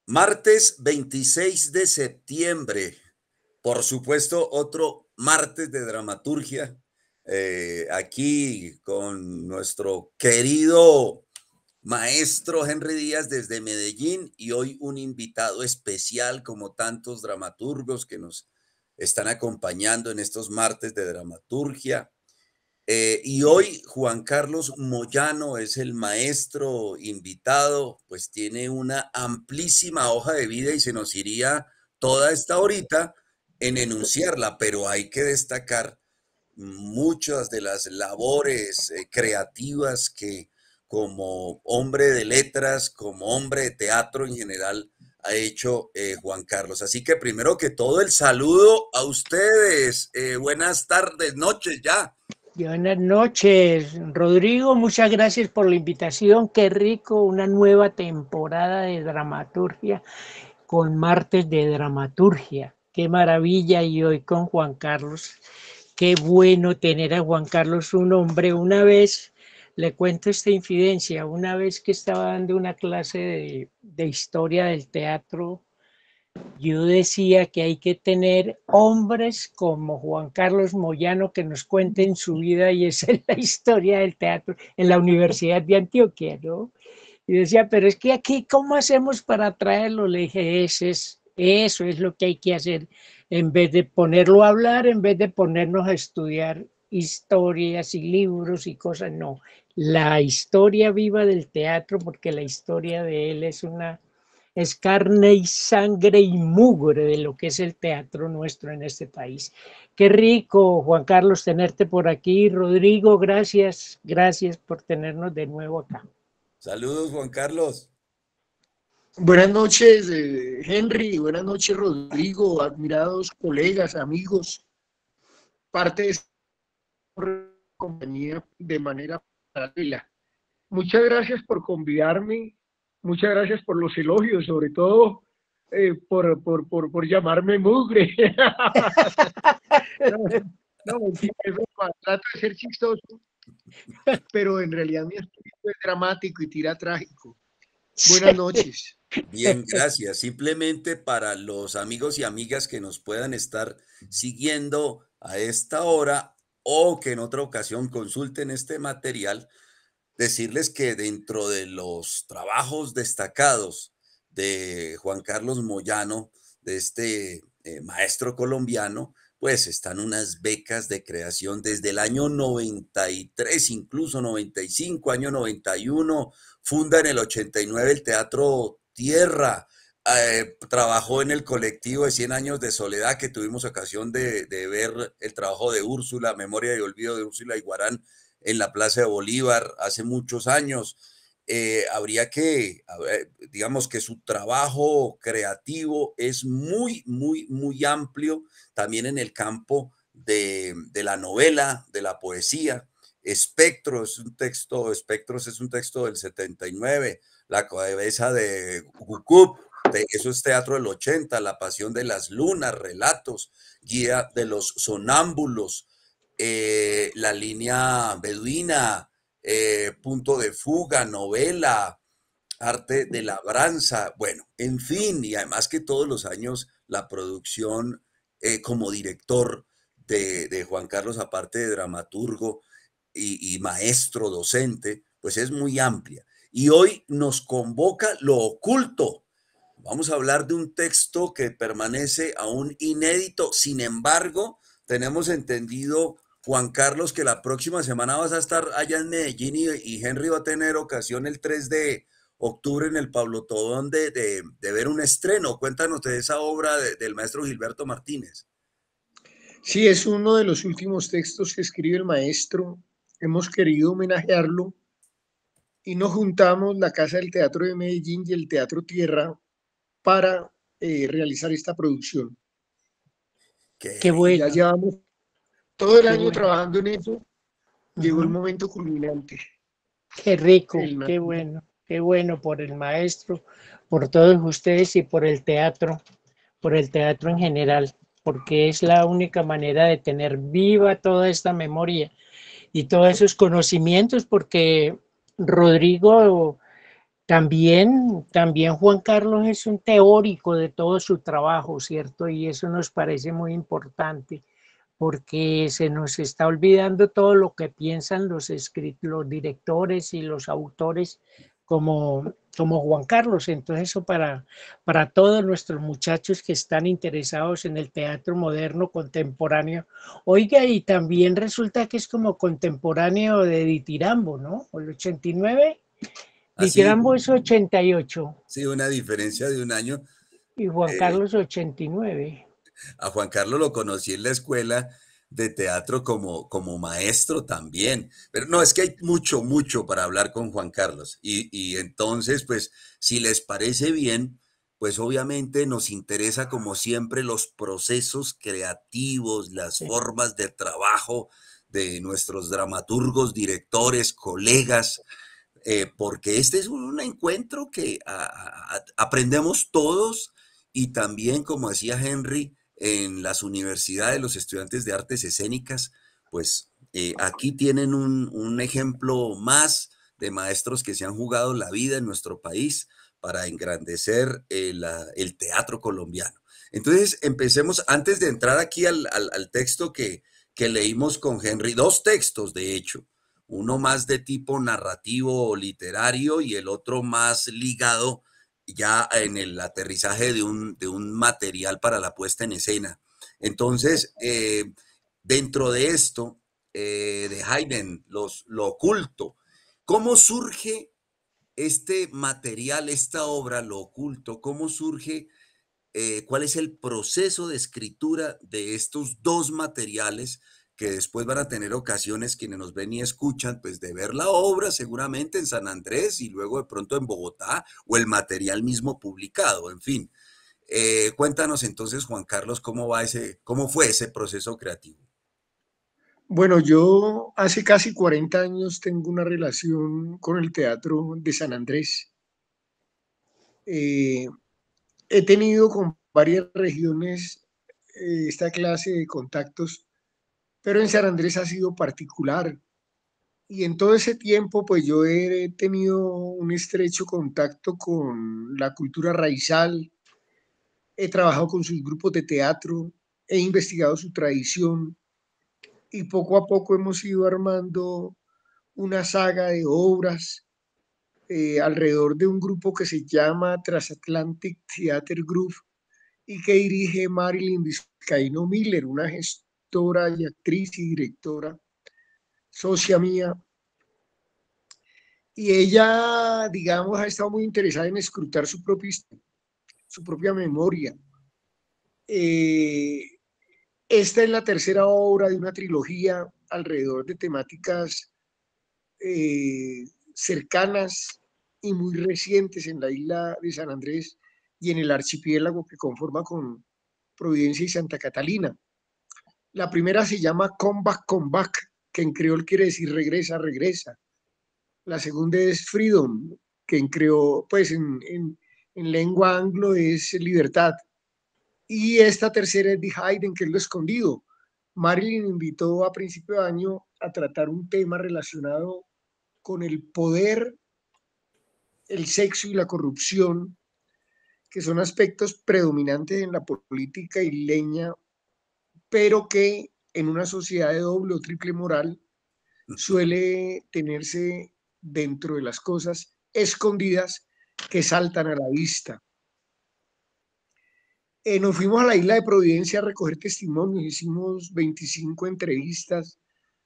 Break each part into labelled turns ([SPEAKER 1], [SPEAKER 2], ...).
[SPEAKER 1] Martes 26 de septiembre, por supuesto, otro martes de dramaturgia, aquí con nuestro querido maestro Henry Díaz desde Medellín y hoy un invitado especial como tantos dramaturgos que nos están acompañando en estos martes de dramaturgia. Y hoy Juan Carlos Moyano es el maestro invitado, pues tiene una amplísima hoja de vida y se nos iría toda esta horita en enunciarla, pero hay que destacar muchas de las labores creativas que como hombre de letras, como hombre de teatro en general, ha hecho Juan Carlos. Así que primero que todo el saludo a ustedes. Buenas tardes, noches ya.
[SPEAKER 2] Buenas noches, Rodrigo. Muchas gracias por la invitación. Qué rico, una nueva temporada de dramaturgia con martes de dramaturgia. Qué maravilla. Y hoy con Juan Carlos. Qué bueno tener a Juan Carlos, un hombre. Una vez, le cuento esta infidencia, una vez que estaba dando una clase de historia del teatro, yo decía que hay que tener hombres como Juan Carlos Moyano que nos cuenten su vida y esa es la historia del teatro en la Universidad de Antioquia, ¿no? Y decía, pero es que aquí, ¿cómo hacemos para traerlo? Le dije, eso es lo que hay que hacer, en vez de ponerlo a hablar, en vez de ponernos a estudiar historias y libros y cosas, no. La historia viva del teatro, porque la historia de él es carne y sangre y mugre de lo que es el teatro nuestro en este país. Qué rico, Juan Carlos, tenerte por aquí. Rodrigo, gracias, gracias por tenernos de nuevo acá.
[SPEAKER 1] Saludos, Juan Carlos.
[SPEAKER 3] Buenas noches, Henry. Buenas noches, Rodrigo. Admirados colegas, amigos, parte de esta compañía de manera paralela. Muchas gracias por convidarme. Muchas gracias por los elogios, sobre todo por llamarme mugre. No, trato de ser chistoso, pero en realidad mi espíritu es dramático y tira trágico. Buenas noches.
[SPEAKER 1] Bien, gracias. Simplemente para los amigos y amigas que nos puedan estar siguiendo a esta hora o que en otra ocasión consulten este material, decirles que dentro de los trabajos destacados de Juan Carlos Moyano, de este maestro colombiano, pues están unas becas de creación desde el año 93, incluso 95, año 91, funda en el 89 el Teatro Tierra, trabajó en el colectivo de 100 años de soledad que tuvimos ocasión de ver el trabajo de Úrsula, Memoria y Olvido de Úrsula Iguarán en la Plaza de Bolívar hace muchos años. Habría que, digamos que su trabajo creativo es muy amplio, también en el campo de la novela, de la poesía. Espectros es un texto del 79, La cabeza de Gucup, eso es teatro del 80, La pasión de las lunas, relatos, Guía de los sonámbulos, La línea beduina, Punto de fuga, novela, Arte de labranza, bueno, en fin, y además que todos los años la producción como director de Juan Carlos, aparte de dramaturgo y maestro docente, pues es muy amplia. Y hoy nos convoca lo oculto. Vamos a hablar de un texto que permanece aún inédito, sin embargo, tenemos entendido, Juan Carlos, que la próxima semana vas a estar allá en Medellín y Henry va a tener ocasión el 3 de octubre en el Pablo Tobón de ver un estreno. Cuéntanos de esa obra del maestro Gilberto Martínez.
[SPEAKER 3] Sí, es uno de los últimos textos que escribe el maestro. Hemos querido homenajearlo y nos juntamos la Casa del Teatro de Medellín y el Teatro Tierra para realizar esta producción.
[SPEAKER 2] Qué
[SPEAKER 3] Ya
[SPEAKER 2] bueno,
[SPEAKER 3] llevamos todo el
[SPEAKER 2] qué
[SPEAKER 3] año
[SPEAKER 2] bueno.
[SPEAKER 3] trabajando en eso. Llegó el
[SPEAKER 2] Ujú.
[SPEAKER 3] momento culminante.
[SPEAKER 2] Qué rico,
[SPEAKER 3] El,
[SPEAKER 2] qué bueno por el maestro, por todos ustedes y por el teatro en general, porque es la única manera de tener viva toda esta memoria y todos esos conocimientos, porque Rodrigo También Juan Carlos es un teórico de todo su trabajo, ¿cierto? Y eso nos parece muy importante porque se nos está olvidando todo lo que piensan los directores y los autores como Juan Carlos. Entonces eso para todos nuestros muchachos que están interesados en el teatro moderno contemporáneo. Oiga, y también resulta que es como contemporáneo de Ditirambo, ¿no? El 89.
[SPEAKER 1] Así,
[SPEAKER 2] Ditirambo es 88
[SPEAKER 1] sí, una diferencia de un año.
[SPEAKER 2] y Juan
[SPEAKER 1] eh,
[SPEAKER 2] Carlos 89.
[SPEAKER 1] A Juan Carlos lo conocí en la escuela de teatro como maestro también. Pero no, es que hay mucho, mucho para hablar con Juan Carlos. Y entonces, pues, si les parece bien, pues obviamente nos interesa como siempre los procesos creativos, las
[SPEAKER 2] Sí.
[SPEAKER 1] formas de trabajo de nuestros dramaturgos, directores, colegas, porque este es un encuentro que aprendemos todos y también, como decía Henry, en las universidades, los estudiantes de artes escénicas, pues aquí tienen un ejemplo más de maestros que se han jugado la vida en nuestro país para engrandecer el teatro colombiano. Entonces, empecemos, antes de entrar aquí al texto que leímos con Henry, dos textos de hecho, uno más de tipo narrativo o literario y el otro más ligado ya en el aterrizaje de un material para la puesta en escena. Entonces, dentro de esto, de Haydn, lo oculto, ¿cómo surge este material, esta obra, lo oculto? ¿Cómo surge? ¿Cuál es el proceso de escritura de estos dos materiales que después van a tener ocasiones quienes nos ven y escuchan, pues de ver la obra seguramente en San Andrés y luego de pronto en Bogotá o el material mismo publicado, en fin. Cuéntanos entonces, Juan Carlos, cómo fue ese proceso creativo.
[SPEAKER 3] Bueno, yo hace casi 40 años tengo una relación con el Teatro de San Andrés. Eh, He tenido con varias regiones esta clase de contactos, pero en San Andrés ha sido particular. Y en todo ese tiempo, pues yo he tenido un estrecho contacto con la cultura raizal, he trabajado con sus grupos de teatro, he investigado su tradición y poco a poco hemos ido armando una saga de obras alrededor de un grupo que se llama Transatlantic Theater Group y que dirige Marilyn Vizcaíno Miller, una gestora y actriz y directora, socia mía. Y ella, digamos, ha estado muy interesada en escrutar su propia memoria. Eh, Esta es la tercera obra de una trilogía alrededor de temáticas cercanas y muy recientes en la isla de San Andrés y en el archipiélago que conforma con Providencia y Santa Catalina. La primera se llama Come Back, que en creol quiere decir regresa, regresa. La segunda es Freedom, que en creol, pues en lengua anglo es libertad. Y esta tercera es The Hidden, que es lo escondido. Marilyn invitó a principio de año a tratar un tema relacionado con el poder, el sexo y la corrupción, que son aspectos predominantes en la política isleña, pero que en una sociedad de doble o triple moral suele tenerse dentro de las cosas escondidas que saltan a la vista. Nos fuimos a la isla de Providencia a recoger testimonios, hicimos 25 entrevistas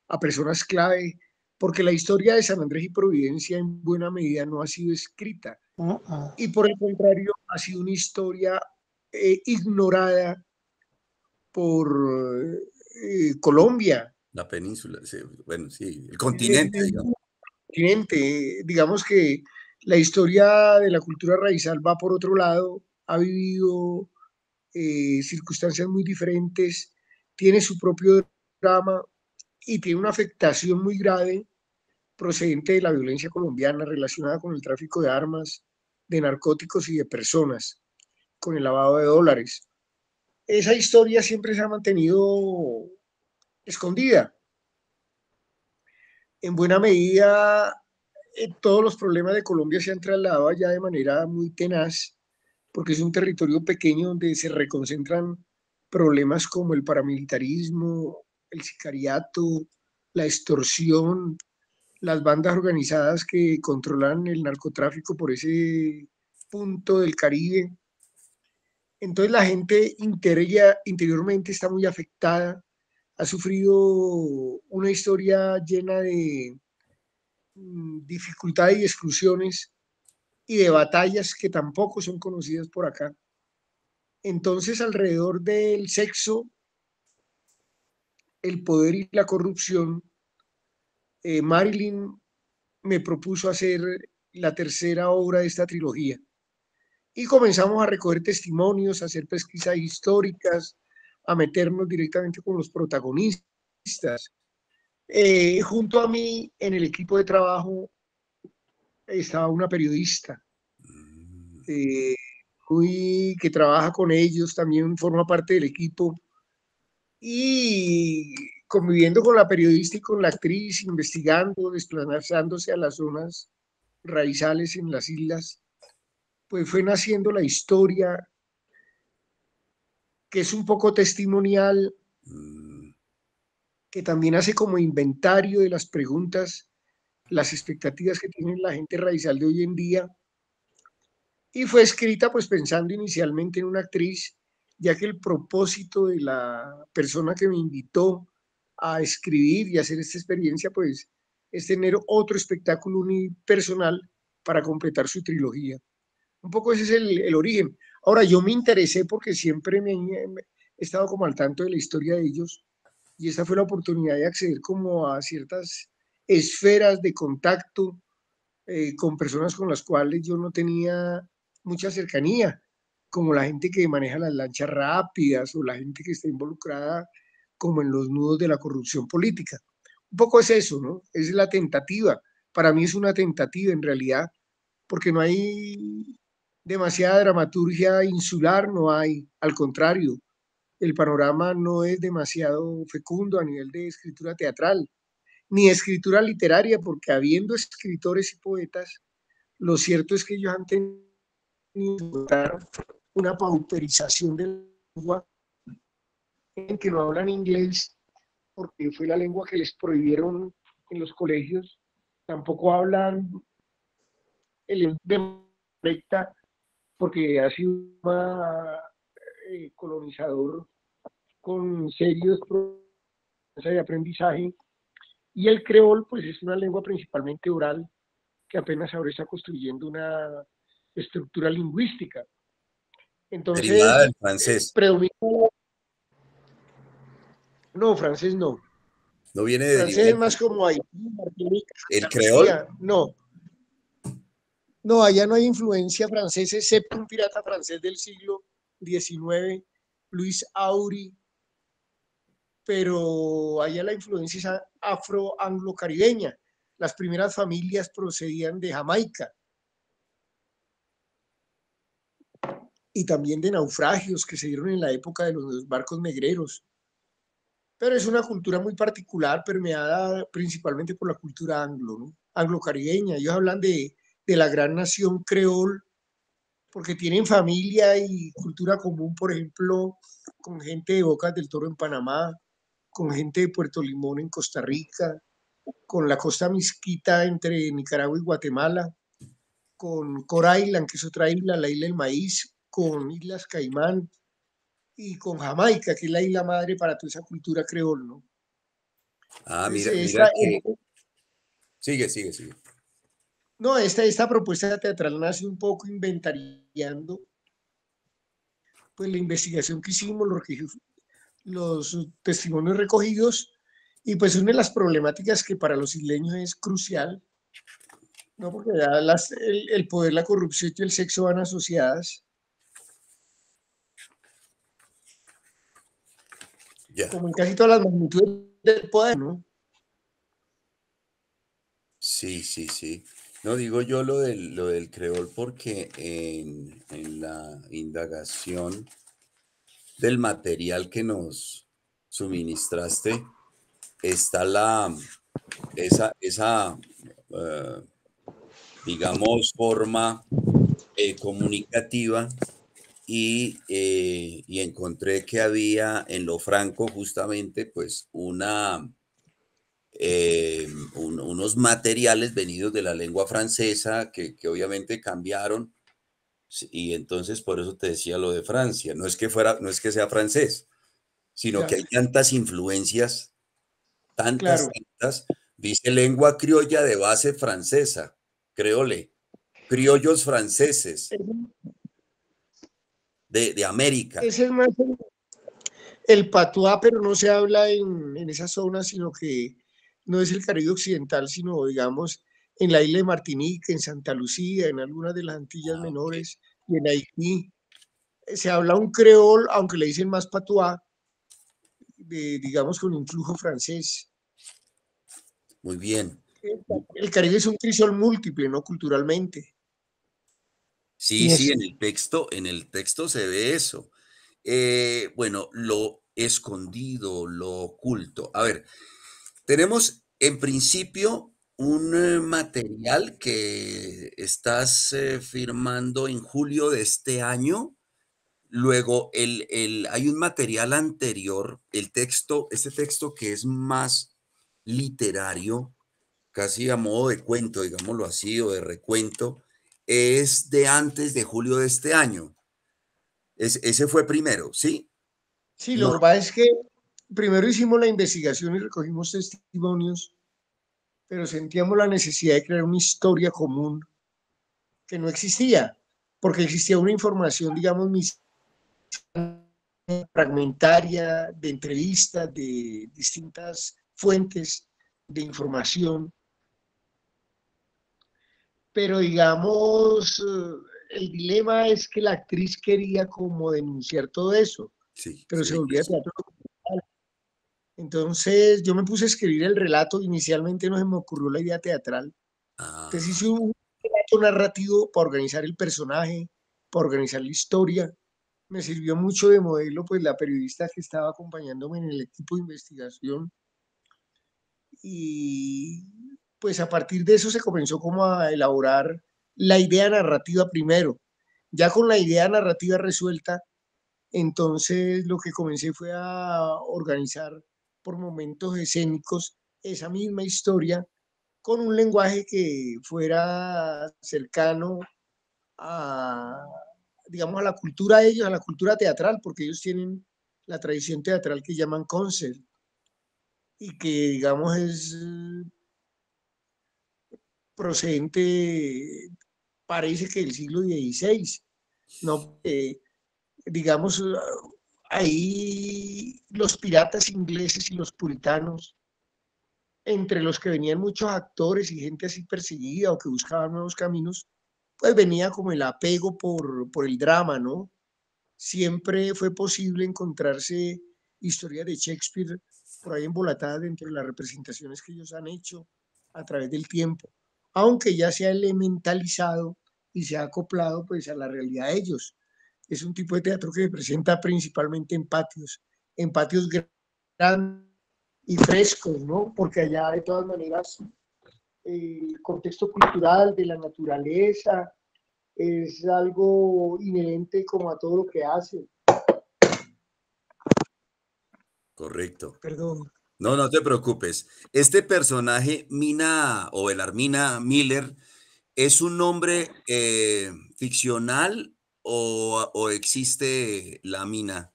[SPEAKER 3] a personas clave, porque la historia de San Andrés y Providencia en buena medida no ha sido escrita y por el contrario ha sido una historia ignorada por Colombia.
[SPEAKER 1] La península, sí, bueno, sí, el
[SPEAKER 3] El,
[SPEAKER 1] continente,
[SPEAKER 3] el
[SPEAKER 1] digamos.
[SPEAKER 3] continente, digamos que la historia de la cultura raizal va por otro lado, ha vivido circunstancias muy diferentes, tiene su propio drama y tiene una afectación muy grave procedente de la violencia colombiana relacionada con el tráfico de armas, de narcóticos y de personas, con el lavado de dólares. Esa historia siempre se ha mantenido escondida. En buena medida, todos los problemas de Colombia se han trasladado allá de manera muy tenaz, porque es un territorio pequeño donde se reconcentran problemas como el paramilitarismo, el sicariato, la extorsión, las bandas organizadas que controlan el narcotráfico por ese punto del Caribe. Entonces la gente interiormente está muy afectada, ha sufrido una historia llena de dificultades y exclusiones y de batallas que tampoco son conocidas por acá. Entonces, alrededor del sexo, el poder y la corrupción, Marilyn me propuso hacer la tercera obra de esta trilogía. Y comenzamos a recoger testimonios, a hacer pesquisas históricas, a meternos directamente con los protagonistas. Junto a mí, en el equipo de trabajo, estaba una periodista eh, que trabaja con ellos, también forma parte del equipo. Y conviviendo con la periodista y con la actriz, investigando, desplazándose a las zonas raizales en las islas, pues fue naciendo la historia, que es un poco testimonial, que también hace como inventario de las preguntas, las expectativas que tiene la gente raizal de hoy en día, y fue escrita pues pensando inicialmente en una actriz, ya que el propósito de la persona que me invitó a escribir y hacer esta experiencia pues es tener otro espectáculo unipersonal para completar su trilogía. Un poco ese es el origen. Ahora, yo me interesé porque siempre he estado como al tanto de la historia de ellos, y esta fue la oportunidad de acceder como a ciertas esferas de contacto con personas con las cuales yo no tenía mucha cercanía, como la gente que maneja las lanchas rápidas o la gente que está involucrada como en los nudos de la corrupción política. Un poco es eso, ¿no? Es la tentativa. Para mí es una tentativa en realidad, porque no hay demasiada dramaturgia insular, no hay, al contrario, el panorama no es demasiado fecundo a nivel de escritura teatral, ni escritura literaria, porque habiendo escritores y poetas, lo cierto es que ellos han tenido una pauperización de la lengua, en que no hablan inglés, porque fue la lengua que les prohibieron en los colegios, tampoco hablan el idioma correcta, porque ha sido un colonizador con serios problemas de aprendizaje, y el creol pues es una lengua principalmente oral que apenas ahora está construyendo una estructura lingüística.
[SPEAKER 1] Derivada
[SPEAKER 3] Entonces,
[SPEAKER 1] del francés.
[SPEAKER 3] predomina... No, francés no.
[SPEAKER 1] No viene
[SPEAKER 3] Francés
[SPEAKER 1] derivado
[SPEAKER 3] es más como Haití, Martinica,
[SPEAKER 1] el
[SPEAKER 3] Santa
[SPEAKER 1] creol.
[SPEAKER 3] Lucía. No, no, allá no hay influencia francesa, excepto un pirata francés del siglo XIX, Luis Aury, pero allá la influencia es afro-anglo-caribeña. Las primeras familias procedían de Jamaica y también de naufragios que se dieron en la época de los barcos negreros. Pero es una cultura muy particular, permeada principalmente por la cultura anglo, ¿no? Anglo-caribeña. Ellos hablan de la gran nación creol, porque tienen familia y cultura común, por ejemplo, con gente de Bocas del Toro en Panamá, con gente de Puerto Limón en Costa Rica, con la costa Mixquita entre Nicaragua y Guatemala, con Core Island, que es otra isla, la isla del maíz, con Islas Caimán y con Jamaica, que es la isla madre para toda esa cultura creol, ¿no?
[SPEAKER 1] Ah,
[SPEAKER 3] Entonces,
[SPEAKER 1] mira que... Sigue, sigue, sigue.
[SPEAKER 3] no, esta propuesta teatral nace un poco inventariando pues la investigación que hicimos, los testimonios recogidos, y pues una de las problemáticas que para los isleños es crucial, ¿no? Porque ya el poder, la corrupción y el sexo van asociadas,
[SPEAKER 1] Ya.
[SPEAKER 3] como en casi todas las magnitudes del poder, ¿no?
[SPEAKER 1] Sí, sí, sí. No digo yo lo del creol porque en la indagación del material que nos suministraste está esa, digamos, forma comunicativa y encontré que había en lo franco justamente pues unos materiales venidos de la lengua francesa que obviamente cambiaron. Sí, y entonces por eso te decía lo de Francia. No es que sea francés, sino que
[SPEAKER 3] Ya,
[SPEAKER 1] hay tantas influencias,
[SPEAKER 3] claro.
[SPEAKER 1] tantas. Dice lengua criolla de base francesa, creole, criollos franceses de América.
[SPEAKER 3] Ese es más el patuá, pero no se habla en esa zona, sino que no es el Caribe Occidental, sino, digamos, en la isla de Martinica, en Santa Lucía, en algunas de las Antillas
[SPEAKER 1] Ah, ok,
[SPEAKER 3] Menores y en Haití. Se habla un creol, aunque le dicen más patuá, digamos, con influjo francés.
[SPEAKER 1] muy bien.
[SPEAKER 3] El Caribe es un crisol múltiple, ¿no? Culturalmente.
[SPEAKER 1] Sí,
[SPEAKER 2] Y
[SPEAKER 1] sí,
[SPEAKER 2] es,
[SPEAKER 1] en el texto se ve eso. Bueno, lo escondido, lo oculto. A ver, tenemos en principio un material que estás firmando en julio de este año. Luego, hay un material anterior, este texto que es más literario, casi a modo de cuento, digámoslo así, o de recuento, es de antes de julio de este año. Ese fue primero, ¿sí?
[SPEAKER 3] Sí,
[SPEAKER 1] No.
[SPEAKER 3] lo que pasa es que primero hicimos la investigación y recogimos testimonios, pero sentíamos la necesidad de crear una historia común que no existía, porque existía una información, digamos, fragmentaria de entrevistas, de distintas fuentes de información, pero digamos, el dilema es que la actriz quería como denunciar todo eso,
[SPEAKER 1] Sí,
[SPEAKER 3] pero
[SPEAKER 1] sí,
[SPEAKER 3] se
[SPEAKER 1] hay que
[SPEAKER 3] volvía
[SPEAKER 1] decir.
[SPEAKER 3] teatro documental. Entonces yo me puse a escribir el relato, inicialmente no se me ocurrió la idea teatral, entonces
[SPEAKER 1] Ah,
[SPEAKER 3] hice un relato narrativo para organizar el personaje, para organizar la historia. Me sirvió mucho de modelo, pues la periodista que estaba acompañándome en el equipo de investigación y pues a partir de eso se comenzó como a elaborar la idea narrativa primero. Ya con la idea narrativa resuelta, entonces lo que comencé fue a organizar por momentos escénicos esa misma historia con un lenguaje que fuera cercano a, digamos, a la cultura de ellos, a la cultura teatral, porque ellos tienen la tradición teatral que llaman concert y que, digamos, es procedente, parece que del siglo XVI, ¿no? Digamos, ahí los piratas ingleses y los puritanos, entre los que venían muchos actores y gente así perseguida o que buscaban nuevos caminos, pues venía como el apego por el drama, ¿no? Siempre fue posible encontrarse historias de Shakespeare por ahí embolatadas dentro de las representaciones que ellos han hecho a través del tiempo, aunque ya se ha elementalizado y se ha acoplado pues a la realidad de ellos. Es un tipo de teatro que se presenta principalmente en patios grandes y frescos, ¿no? Porque allá de todas maneras el contexto cultural de la naturaleza es algo inherente como a todo lo que hace.
[SPEAKER 1] correcto.
[SPEAKER 3] Perdón.
[SPEAKER 1] No, no te preocupes. Este personaje, Mina o Belarmina Miller, ¿es un nombre ficcional o existe la Mina?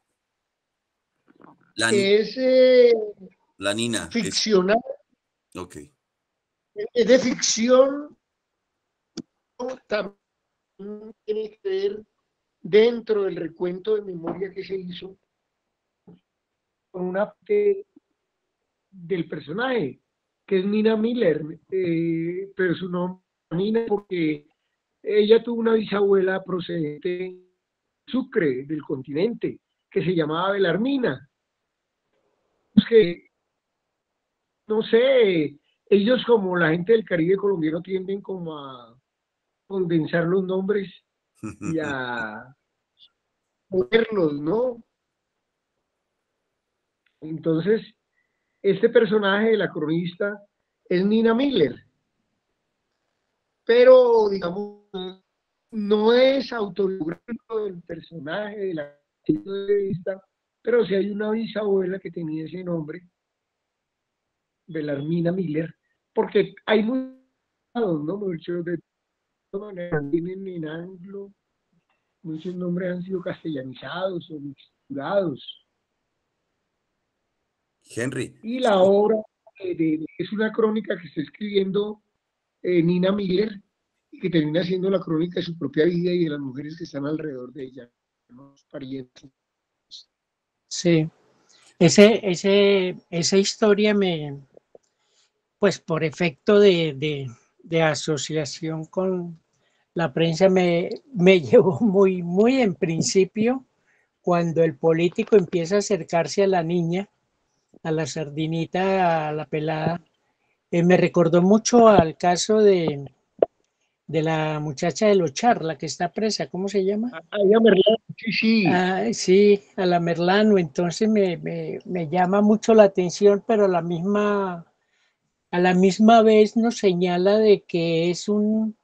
[SPEAKER 1] La,
[SPEAKER 3] Es
[SPEAKER 1] la Nina.
[SPEAKER 3] ficcional,
[SPEAKER 1] Ok,
[SPEAKER 3] es de ficción, también tiene que ver dentro del recuento de memoria que se hizo con una parte del personaje, que es Nina Miller, pero su nombre es Nina porque ella tuvo una bisabuela procedente de Sucre, del continente, que se llamaba Belarmina. Es que, no sé, ellos como la gente del Caribe colombiano tienden como a condensar los nombres y a ponerlos, ¿no? Entonces, este personaje de la cronista es Nina Miller. pero digamos, no es autobiográfico del personaje, de la punto de vista, pero sí hay una bisabuela que tenía ese nombre, Belarmina Miller, porque hay muchos, ¿no? Muchos de todas maneras vienen en anglo, muchos nombres han sido castellanizados o mixturados.
[SPEAKER 1] Henry,
[SPEAKER 3] Y la
[SPEAKER 1] sí,
[SPEAKER 3] obra es una crónica que está escribiendo Nina Miller y que termina siendo la crónica de su propia vida y de las mujeres que están alrededor de ella, los parientes.
[SPEAKER 2] Sí, esa historia me, pues por efecto de asociación con la prensa me llevó muy en principio cuando el político empieza a acercarse a la niña, a la sardinita, a la pelada. Me recordó mucho al caso de la muchacha de Lochar, la que está presa, ¿cómo se llama?
[SPEAKER 3] Aya Merlán, sí, sí.
[SPEAKER 2] Ah, sí, a la Merlano, entonces me llama mucho la atención, pero a la misma vez nos señala de que es un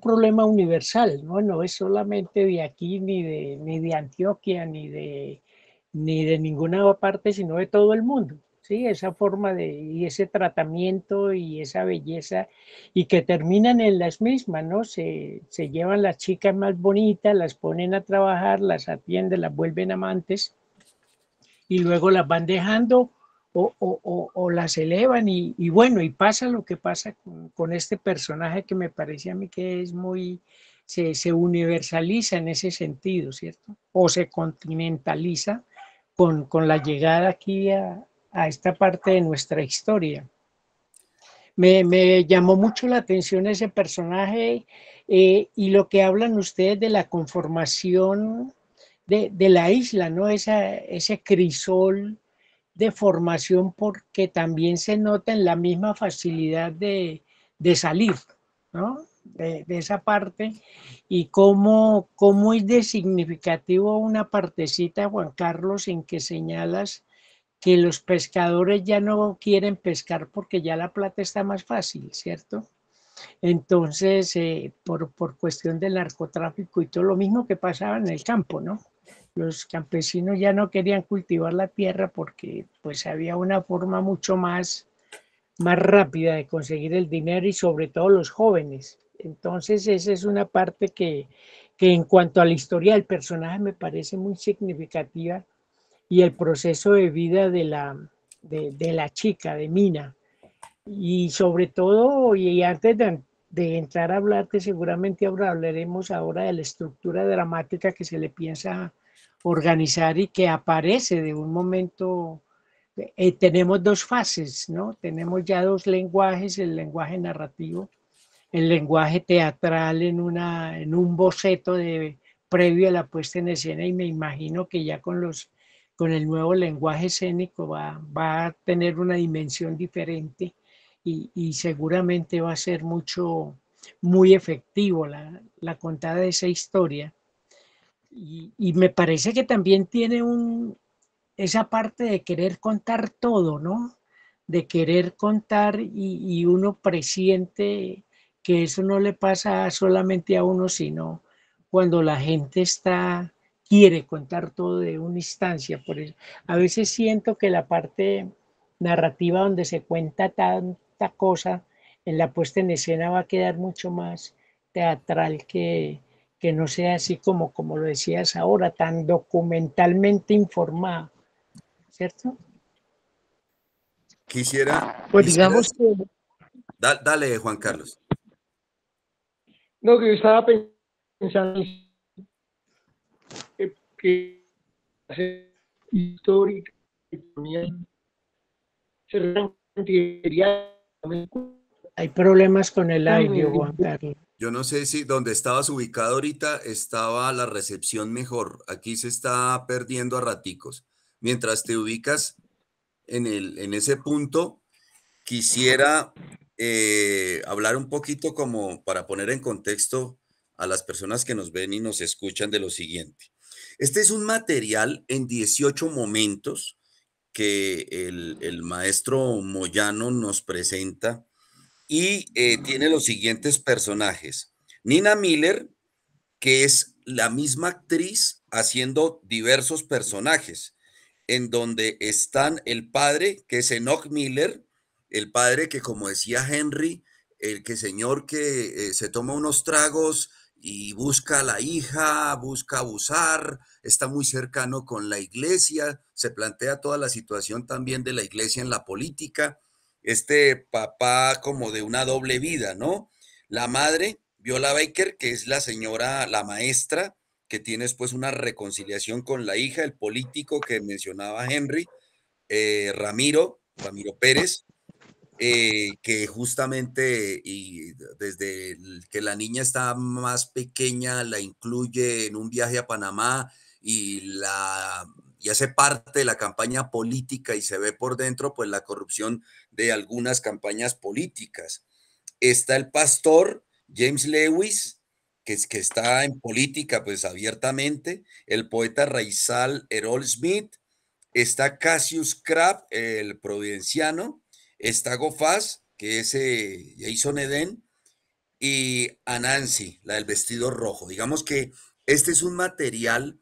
[SPEAKER 2] problema universal, ¿no? No es solamente de aquí, ni de Antioquia, ni de ninguna parte, sino de todo el mundo. Sí, esa forma de, y ese tratamiento y esa belleza, y que terminan en las mismas, ¿no? Se llevan las chicas más bonitas, las ponen a trabajar, las atienden, las vuelven amantes, y luego las van dejando o las elevan y bueno, y pasa lo que pasa con este personaje que me parece a mí que es muy, se universaliza en ese sentido, ¿cierto? O se continentaliza con la llegada aquí a esta parte de nuestra historia. Me llamó mucho la atención ese personaje y lo que hablan ustedes de la conformación de la isla, ¿no? Ese crisol de formación porque también se nota en la misma facilidad de salir, ¿no? De esa parte y cómo es de significativo una partecita, Juan Carlos, en que señalas que los pescadores ya no quieren pescar porque ya la plata está más fácil, ¿cierto? Entonces, por cuestión del narcotráfico y todo lo mismo que pasaba en el campo, ¿no? Los campesinos ya no querían cultivar la tierra porque pues había una forma mucho más rápida de conseguir el dinero y sobre todo los jóvenes. Entonces esa es una parte que en cuanto a la historia del personaje me parece muy significativa y el proceso de vida de la chica, de Mina. Y sobre todo, y antes de entrar a hablar, que seguramente ahora hablaremos ahora de la estructura dramática que se le piensa organizar y que aparece de un momento. Tenemos dos fases, ¿no? Tenemos ya dos lenguajes, el lenguaje narrativo, el lenguaje teatral en un boceto previo a la puesta en escena y me imagino que ya con el nuevo lenguaje escénico va a tener una dimensión diferente y seguramente va a ser muy efectivo la contada de esa historia. Y me parece que también tiene esa parte de querer contar todo, ¿no? De querer contar y uno presiente que eso no le pasa solamente a uno, sino cuando la gente quiere contar todo de una instancia. Por eso, a veces siento que la parte narrativa donde se cuenta tanta cosa en la puesta en escena va a quedar mucho más teatral que no sea así como lo decías ahora, tan documentalmente informada, ¿cierto?
[SPEAKER 1] quisiera,
[SPEAKER 3] Pues digamos
[SPEAKER 1] quisieras,
[SPEAKER 3] que,
[SPEAKER 1] dale, Juan Carlos.
[SPEAKER 3] no, que yo estaba pensando que hacer histórica se requeriría
[SPEAKER 2] Hay problemas con el audio, Juan Carlos.
[SPEAKER 1] Yo no sé si donde estabas ubicado ahorita estaba la recepción mejor. Aquí se está perdiendo a raticos. Mientras te ubicas en ese punto, quisiera hablar un poquito como para poner en contexto a las personas que nos ven y nos escuchan de lo siguiente. Este es un material en 18 momentos que el maestro Moyano nos presenta y tiene los siguientes personajes. Nina Miller, que es la misma actriz haciendo diversos personajes, en donde están el padre, que es Enoch Miller, el padre que, como decía Henry, el que señor que se toma unos tragos y busca a la hija, busca abusar, está muy cercano con la iglesia, se plantea toda la situación también de la iglesia en la política, este papá como de una doble vida, ¿no? La madre, Viola Baker, que es la señora, la maestra, que tiene después una reconciliación con la hija, el político que mencionaba Henry, Ramiro Pérez, que justamente y desde que la niña está más pequeña la incluye en un viaje a Panamá y hace parte de la campaña política y se ve por dentro pues la corrupción de algunas campañas políticas. Está el pastor James Lewis, que está en política pues abiertamente, el poeta raizal Errol Smith, está Cassius Crab, el providenciano, está Gofaz, que es Jason Eden, y Anansi, la del vestido rojo. Digamos que este es un material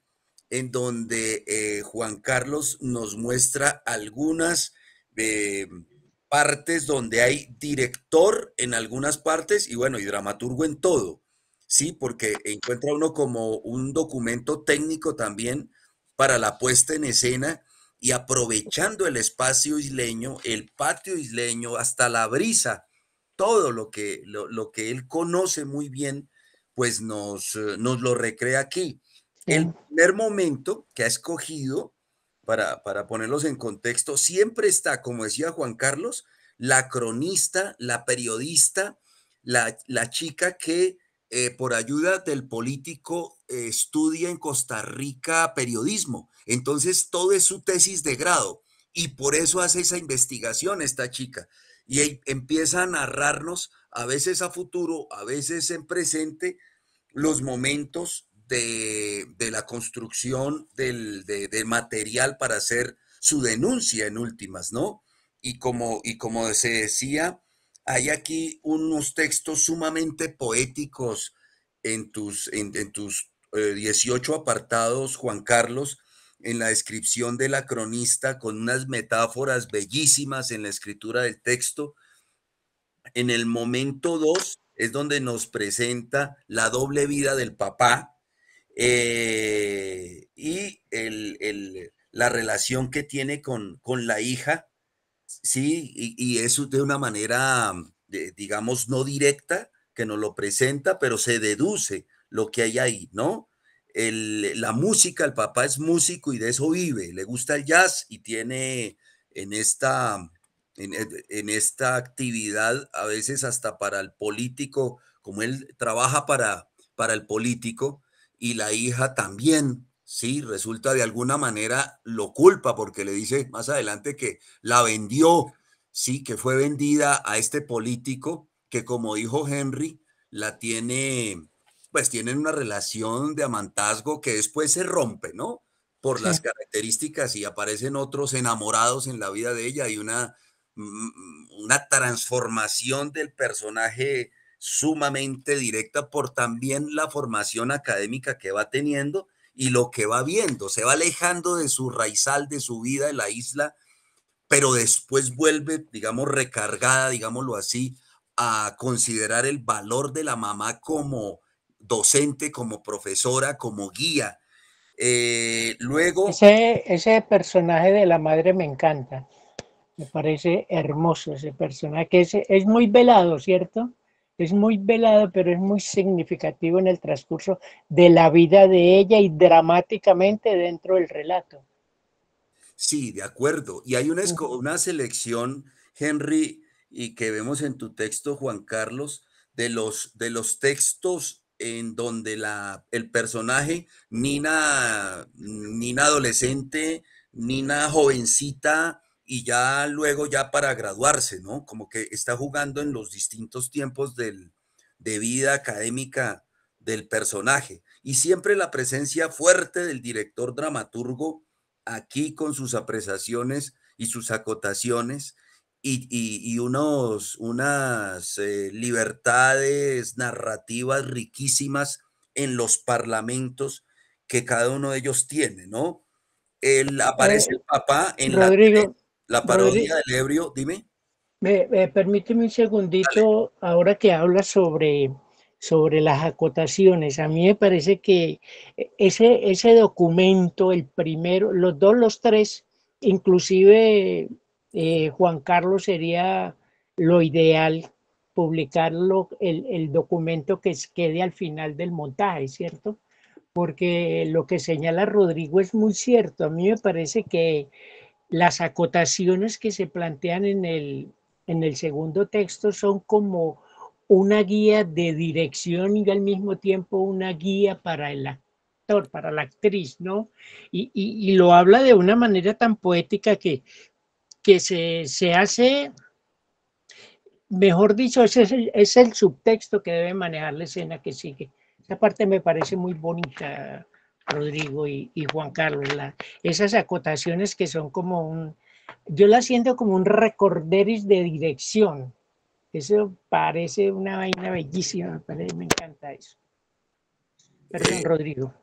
[SPEAKER 1] en donde Juan Carlos nos muestra algunas eh, partes donde hay director en algunas partes y bueno, y dramaturgo en todo, ¿sí? Porque encuentra uno como un documento técnico también para la puesta en escena y aprovechando el espacio isleño, el patio isleño, hasta la brisa todo lo que él conoce muy bien, pues nos lo recrea aquí. El
[SPEAKER 2] Sí,
[SPEAKER 1] primer momento que ha escogido, para ponerlos en contexto, siempre está, como decía Juan Carlos, la cronista, la periodista, la chica que por ayuda del político estudia en Costa Rica periodismo. Entonces, todo es su tesis de grado y por eso hace esa investigación esta chica y empieza a narrarnos, a veces a futuro, a veces en presente, los momentos de la construcción del material para hacer su denuncia en últimas, ¿no? Y como se decía, hay aquí unos textos sumamente poéticos en tus 18 apartados, Juan Carlos, en la descripción de la cronista, con unas metáforas bellísimas en la escritura del texto. En el momento 2 es donde nos presenta la doble vida del papá y la relación que tiene con la hija, sí, y eso de una manera, digamos, no directa, que nos lo presenta, pero se deduce lo que hay ahí, ¿no? La música, el papá es músico y de eso vive, le gusta el jazz y tiene en esta, en esta actividad, a veces hasta para el político, como él trabaja para el político, y la hija también, sí, resulta de alguna manera lo culpa porque le dice más adelante que la vendió, sí, que fue vendida a este político que como dijo Henry, la tiene, pues tienen una relación de amantazgo que después se rompe, ¿no? Por
[SPEAKER 2] sí.
[SPEAKER 1] las características y aparecen otros enamorados en la vida de ella y una transformación del personaje sumamente directa por también la formación académica que va teniendo y lo que va viendo, se va alejando de su raizal, de su vida en la isla, pero después vuelve, digamos, recargada, digámoslo así, a considerar el valor de la mamá como docente, como profesora, como guía. Luego,
[SPEAKER 2] Ese personaje de la madre me encanta. Me parece hermoso ese personaje, que es muy velado, ¿cierto? Es muy velado, pero es muy significativo en el transcurso de la vida de ella y dramáticamente dentro del relato.
[SPEAKER 1] sí, de acuerdo. Y hay una selección, Henry, y que vemos en tu texto, Juan Carlos, de los textos en donde el personaje, Nina adolescente, Nina jovencita, y ya luego ya para graduarse, ¿no? Como que está jugando en los distintos tiempos de vida académica del personaje. Y siempre la presencia fuerte del director dramaturgo aquí con sus apreciaciones y sus acotaciones. y unas libertades narrativas riquísimas en los parlamentos que cada uno de ellos tiene, ¿no? Aparece el papá en
[SPEAKER 2] Rodrigo,
[SPEAKER 1] la parodia
[SPEAKER 2] Rodrigo,
[SPEAKER 1] del ebrio, dime.
[SPEAKER 2] permíteme un
[SPEAKER 1] Dale.
[SPEAKER 2] segundito, ahora que hablas sobre las acotaciones. A mí me parece que ese documento, el primero, los dos, los tres, inclusive Juan Carlos sería lo ideal publicarlo, el documento que quede al final del montaje, ¿cierto? Porque lo que señala Rodrigo es muy cierto. A mí me parece que las acotaciones que se plantean en el segundo texto son como una guía de dirección y al mismo tiempo una guía para el actor, para la actriz, ¿no? Y lo habla de una manera tan poética que se hace, mejor dicho, es el subtexto que debe manejar la escena que sigue. Esa parte me parece muy bonita, Rodrigo y Juan Carlos, esas acotaciones que son como yo las siento como un recorderis de dirección. Eso parece una vaina bellísima, me encanta eso. Perdón,
[SPEAKER 1] Eh,
[SPEAKER 2] Rodrigo.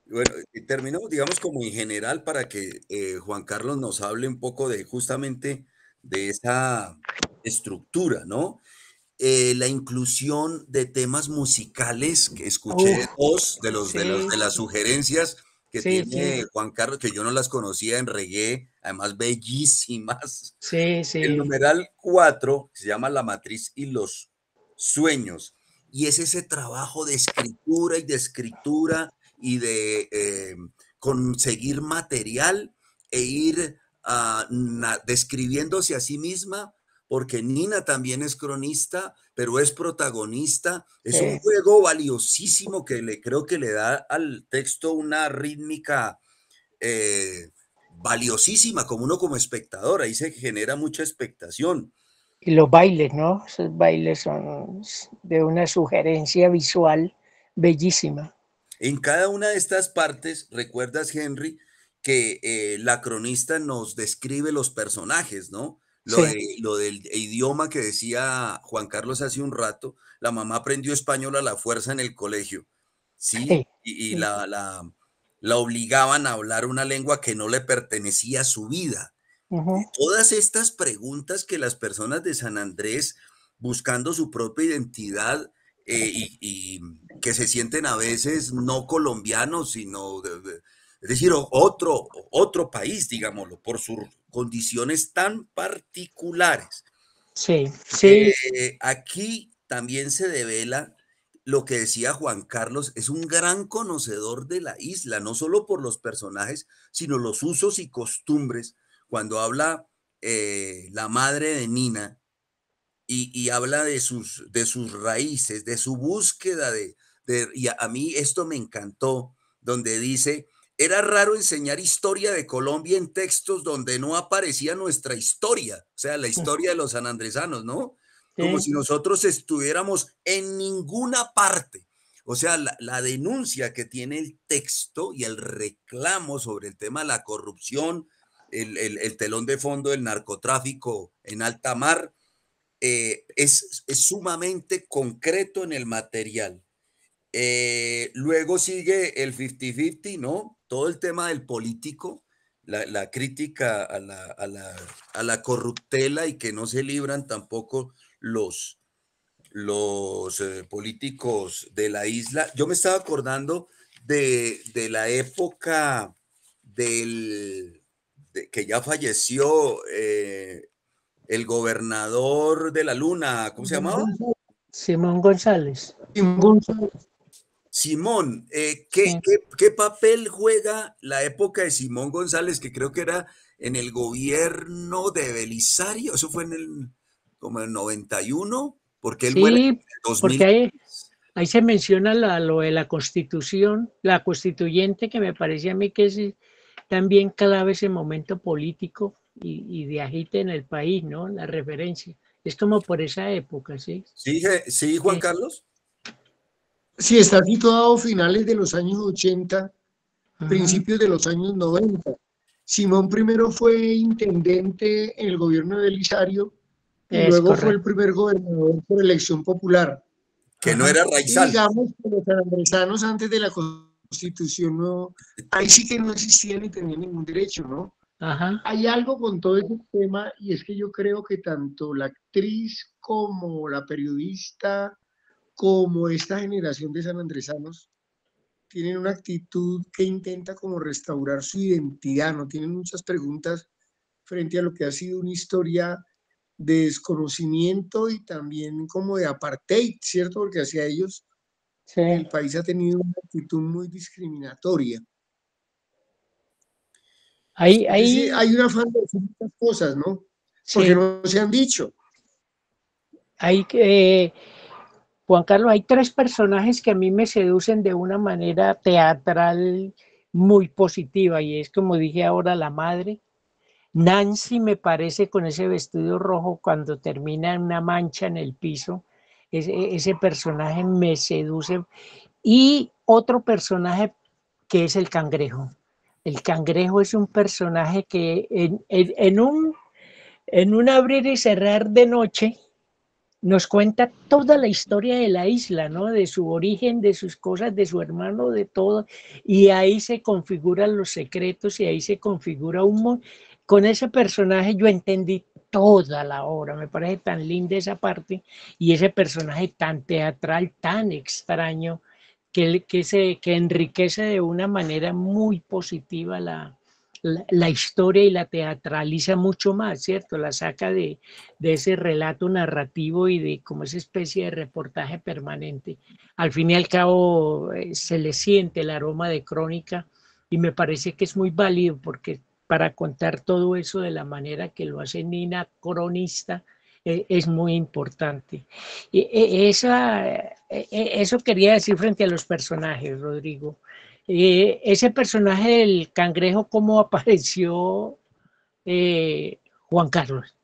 [SPEAKER 1] bueno, y terminó, digamos, como en general para que Juan Carlos nos hable un poco de justamente de esa estructura, ¿no? La inclusión de temas musicales, que escuché
[SPEAKER 2] Uf,
[SPEAKER 1] dos
[SPEAKER 2] sí,
[SPEAKER 1] de las sugerencias que
[SPEAKER 2] sí, sí,
[SPEAKER 1] tiene Juan Carlos, que yo no las conocía en reggae, además bellísimas.
[SPEAKER 2] sí,
[SPEAKER 1] El
[SPEAKER 2] sí.
[SPEAKER 1] numeral 4 se llama La matriz y los sueños, y es ese trabajo de escritura y de conseguir material e ir describiéndose a sí misma, porque Nina también es cronista, pero es protagonista. Es un
[SPEAKER 2] Sí.
[SPEAKER 1] juego valiosísimo que creo que le da al texto una rítmica eh, valiosísima, como uno como espectador, ahí se genera mucha expectación.
[SPEAKER 2] Y los bailes, ¿no? Esos bailes son de una sugerencia visual bellísima.
[SPEAKER 1] En cada una de estas partes, recuerdas, Henry, que la cronista nos describe los personajes, ¿no?
[SPEAKER 2] Sí,
[SPEAKER 1] Lo del idioma que decía Juan Carlos hace un rato, la mamá aprendió español a la fuerza en el colegio, ¿sí?
[SPEAKER 2] sí.
[SPEAKER 1] Y la obligaban a hablar una lengua que no le pertenecía a su vida.
[SPEAKER 2] Ujú.
[SPEAKER 1] Todas estas preguntas que las personas de San Andrés, buscando su propia identidad y que se sienten a veces no colombianos, sino, es decir, otro país, digámoslo, por sus condiciones tan particulares.
[SPEAKER 2] Sí, sí,
[SPEAKER 1] Aquí también se devela lo que decía Juan Carlos, es un gran conocedor de la isla, no solo por los personajes, sino los usos y costumbres. Cuando habla la madre de Nina y habla de sus raíces, de su búsqueda y a mí esto me encantó, donde dice, era raro enseñar historia de Colombia en textos donde no aparecía nuestra historia, o sea, la historia de los sanandresanos, ¿no? Como
[SPEAKER 2] sí.
[SPEAKER 1] si nosotros estuviéramos en ninguna parte. O sea, la denuncia que tiene el texto y el reclamo sobre el tema de la corrupción, el telón de fondo del narcotráfico en alta mar, es sumamente concreto en el material. Luego sigue el 50-50, ¿no? Todo el tema del político, la crítica a la corruptela y que no se libran tampoco los políticos de la isla. Yo me estaba acordando de la época que ya falleció el gobernador de la Luna, ¿cómo se llamaba?
[SPEAKER 2] Simón González.
[SPEAKER 1] Simón.
[SPEAKER 2] Sí.
[SPEAKER 1] ¿Qué papel juega la época de Simón González, que creo que era en el gobierno de Belisario? Eso fue como en el 91, porque él muere
[SPEAKER 2] Sí,
[SPEAKER 1] en el 2000.
[SPEAKER 2] porque ahí se menciona lo de la constitución, la constituyente, que me parece a mí que es también clave ese momento político y de agite en el país, ¿no? La referencia. Es como por esa época, ¿sí?
[SPEAKER 1] Sí, sí, Juan
[SPEAKER 2] Sí.
[SPEAKER 1] Carlos.
[SPEAKER 3] Sí, está situado a finales de los años 80,
[SPEAKER 2] Ujú.
[SPEAKER 3] principios de los años 90. Simón primero fue intendente en el gobierno de Belisario y
[SPEAKER 2] Es
[SPEAKER 3] luego fue el
[SPEAKER 2] correcto.
[SPEAKER 3] primer gobernador por elección popular.
[SPEAKER 1] que no
[SPEAKER 2] Ajá,
[SPEAKER 1] era
[SPEAKER 3] Y
[SPEAKER 1] Raizal.
[SPEAKER 3] digamos que los sanandresanos antes de la Constitución, no, ahí sí que no existían ni tenían ningún derecho, ¿no?
[SPEAKER 2] ajá.
[SPEAKER 3] Hay algo con todo ese tema y es que yo creo que tanto la actriz como la periodista, como esta generación de sanandresanos, tienen una actitud que intenta como restaurar su identidad, ¿no? Tienen muchas preguntas frente a lo que ha sido una historia de desconocimiento y también como de apartheid, ¿cierto? Porque hacia ellos
[SPEAKER 2] Sí.
[SPEAKER 3] el país ha tenido una actitud muy discriminatoria. Entonces
[SPEAKER 2] Ahí,
[SPEAKER 3] hay un afán de decir muchas cosas, ¿no? Porque
[SPEAKER 2] sí,
[SPEAKER 3] no se han dicho.
[SPEAKER 2] hay Juan Carlos, hay tres personajes que a mí me seducen de una manera teatral muy positiva y es como dije ahora la madre. Nancy me parece con ese vestido rojo cuando termina en una mancha en el piso. Ese personaje me seduce. Y otro personaje que es el cangrejo. El cangrejo es un personaje que en un abrir y cerrar de noche nos cuenta toda la historia de la isla, ¿no? De su origen, de sus cosas, de su hermano, de todo. Y ahí se configuran los secretos y ahí se configura un... Con ese personaje yo entendí toda la obra, me parece tan linda esa parte y ese personaje tan teatral, tan extraño, que enriquece de una manera muy positiva la historia y la teatraliza mucho más, ¿cierto? La saca de ese relato narrativo y de como esa especie de reportaje permanente. Al fin y al cabo se le siente el aroma de crónica y me parece que es muy válido porque para contar todo eso de la manera que lo hace Nina, cronista, es muy importante. Eso quería decir frente a los personajes, Rodrigo. Ese personaje del cangrejo, ¿cómo apareció Juan Carlos?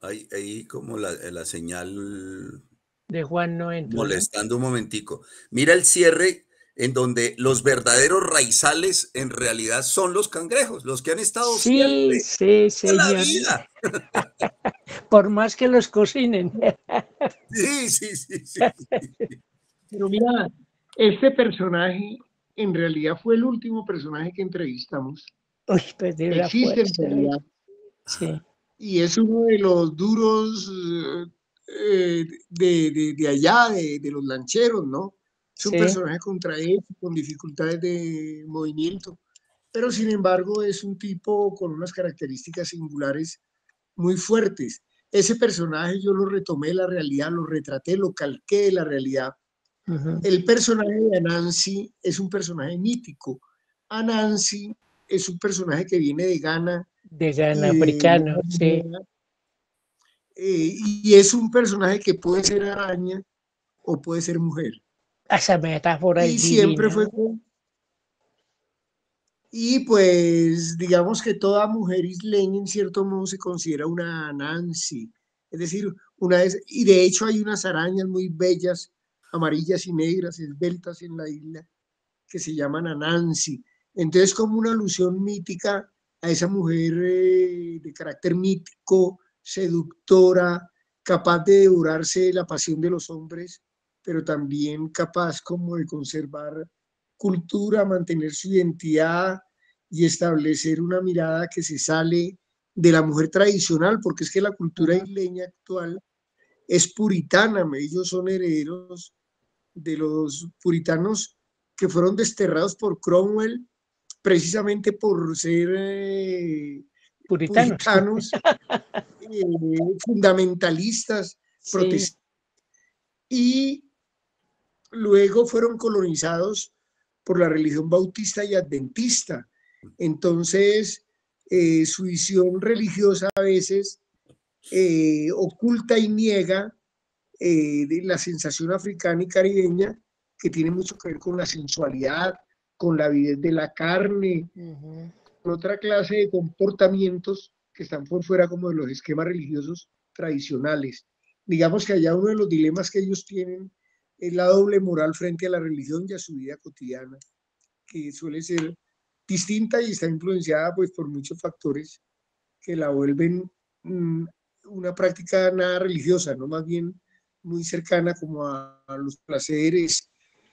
[SPEAKER 1] Ahí como la señal
[SPEAKER 2] De Juan no entra, ¿no?
[SPEAKER 1] molestando un momentico. Mira el cierre en donde los verdaderos raizales en realidad son los cangrejos, los que han estado
[SPEAKER 2] Sí,
[SPEAKER 1] siempre,
[SPEAKER 2] sí,
[SPEAKER 1] toda la
[SPEAKER 2] señor.
[SPEAKER 1] vida.
[SPEAKER 2] Por más que los cocinen.
[SPEAKER 1] Sí, sí, sí, sí.
[SPEAKER 3] Pero mira, este personaje en realidad fue el último personaje que entrevistamos.
[SPEAKER 2] Uy, pues de una
[SPEAKER 3] Existe en
[SPEAKER 2] fuerza.
[SPEAKER 3] realidad
[SPEAKER 2] Sí,
[SPEAKER 3] y es uno de los duros de allá, de los lancheros, ¿no? Es un
[SPEAKER 2] sí.
[SPEAKER 3] personaje contrahecho, con dificultades de movimiento, pero sin embargo es un tipo con unas características singulares muy fuertes. Ese personaje yo lo retomé de la realidad, lo retraté, lo calqué de la realidad.
[SPEAKER 2] Ujú.
[SPEAKER 3] El personaje de Anansi es un personaje mítico. Anansi es un personaje que viene de Ghana
[SPEAKER 2] De gran
[SPEAKER 3] y de
[SPEAKER 2] africano, sí.
[SPEAKER 3] y es un personaje que puede ser araña o puede ser mujer.
[SPEAKER 2] Esa metáfora es
[SPEAKER 3] Y siempre
[SPEAKER 2] divina.
[SPEAKER 3] fue y pues digamos que toda mujer isleña en cierto modo se considera una Nancy. Es decir, y de hecho hay unas arañas muy bellas, amarillas y negras, esbeltas en la isla, que se llaman Anansi. Entonces, como una alusión mítica a esa mujer de carácter mítico, seductora, capaz de devorarse la pasión de los hombres, pero también capaz como de conservar cultura, mantener su identidad y establecer una mirada que se sale de la mujer tradicional, porque es que la cultura
[SPEAKER 2] Ujú.
[SPEAKER 3] isleña actual es puritana, ellos son herederos de los puritanos que fueron desterrados por Cromwell precisamente por ser
[SPEAKER 2] Puritanos.
[SPEAKER 3] puritanos, fundamentalistas,
[SPEAKER 2] Sí.
[SPEAKER 3] protestantes, y luego fueron colonizados por la religión bautista y adventista. Entonces, su visión religiosa a veces oculta y niega de la sensación africana y caribeña que tiene mucho que ver con la sensualidad, con la avidez de la carne,
[SPEAKER 2] Ujú.
[SPEAKER 3] con otra clase de comportamientos que están por fuera como de los esquemas religiosos tradicionales. Digamos que allá uno de los dilemas que ellos tienen es la doble moral frente a la religión y a su vida cotidiana, que suele ser distinta y está influenciada pues por muchos factores que la vuelven una práctica nada religiosa, ¿no? Más bien muy cercana como a los placeres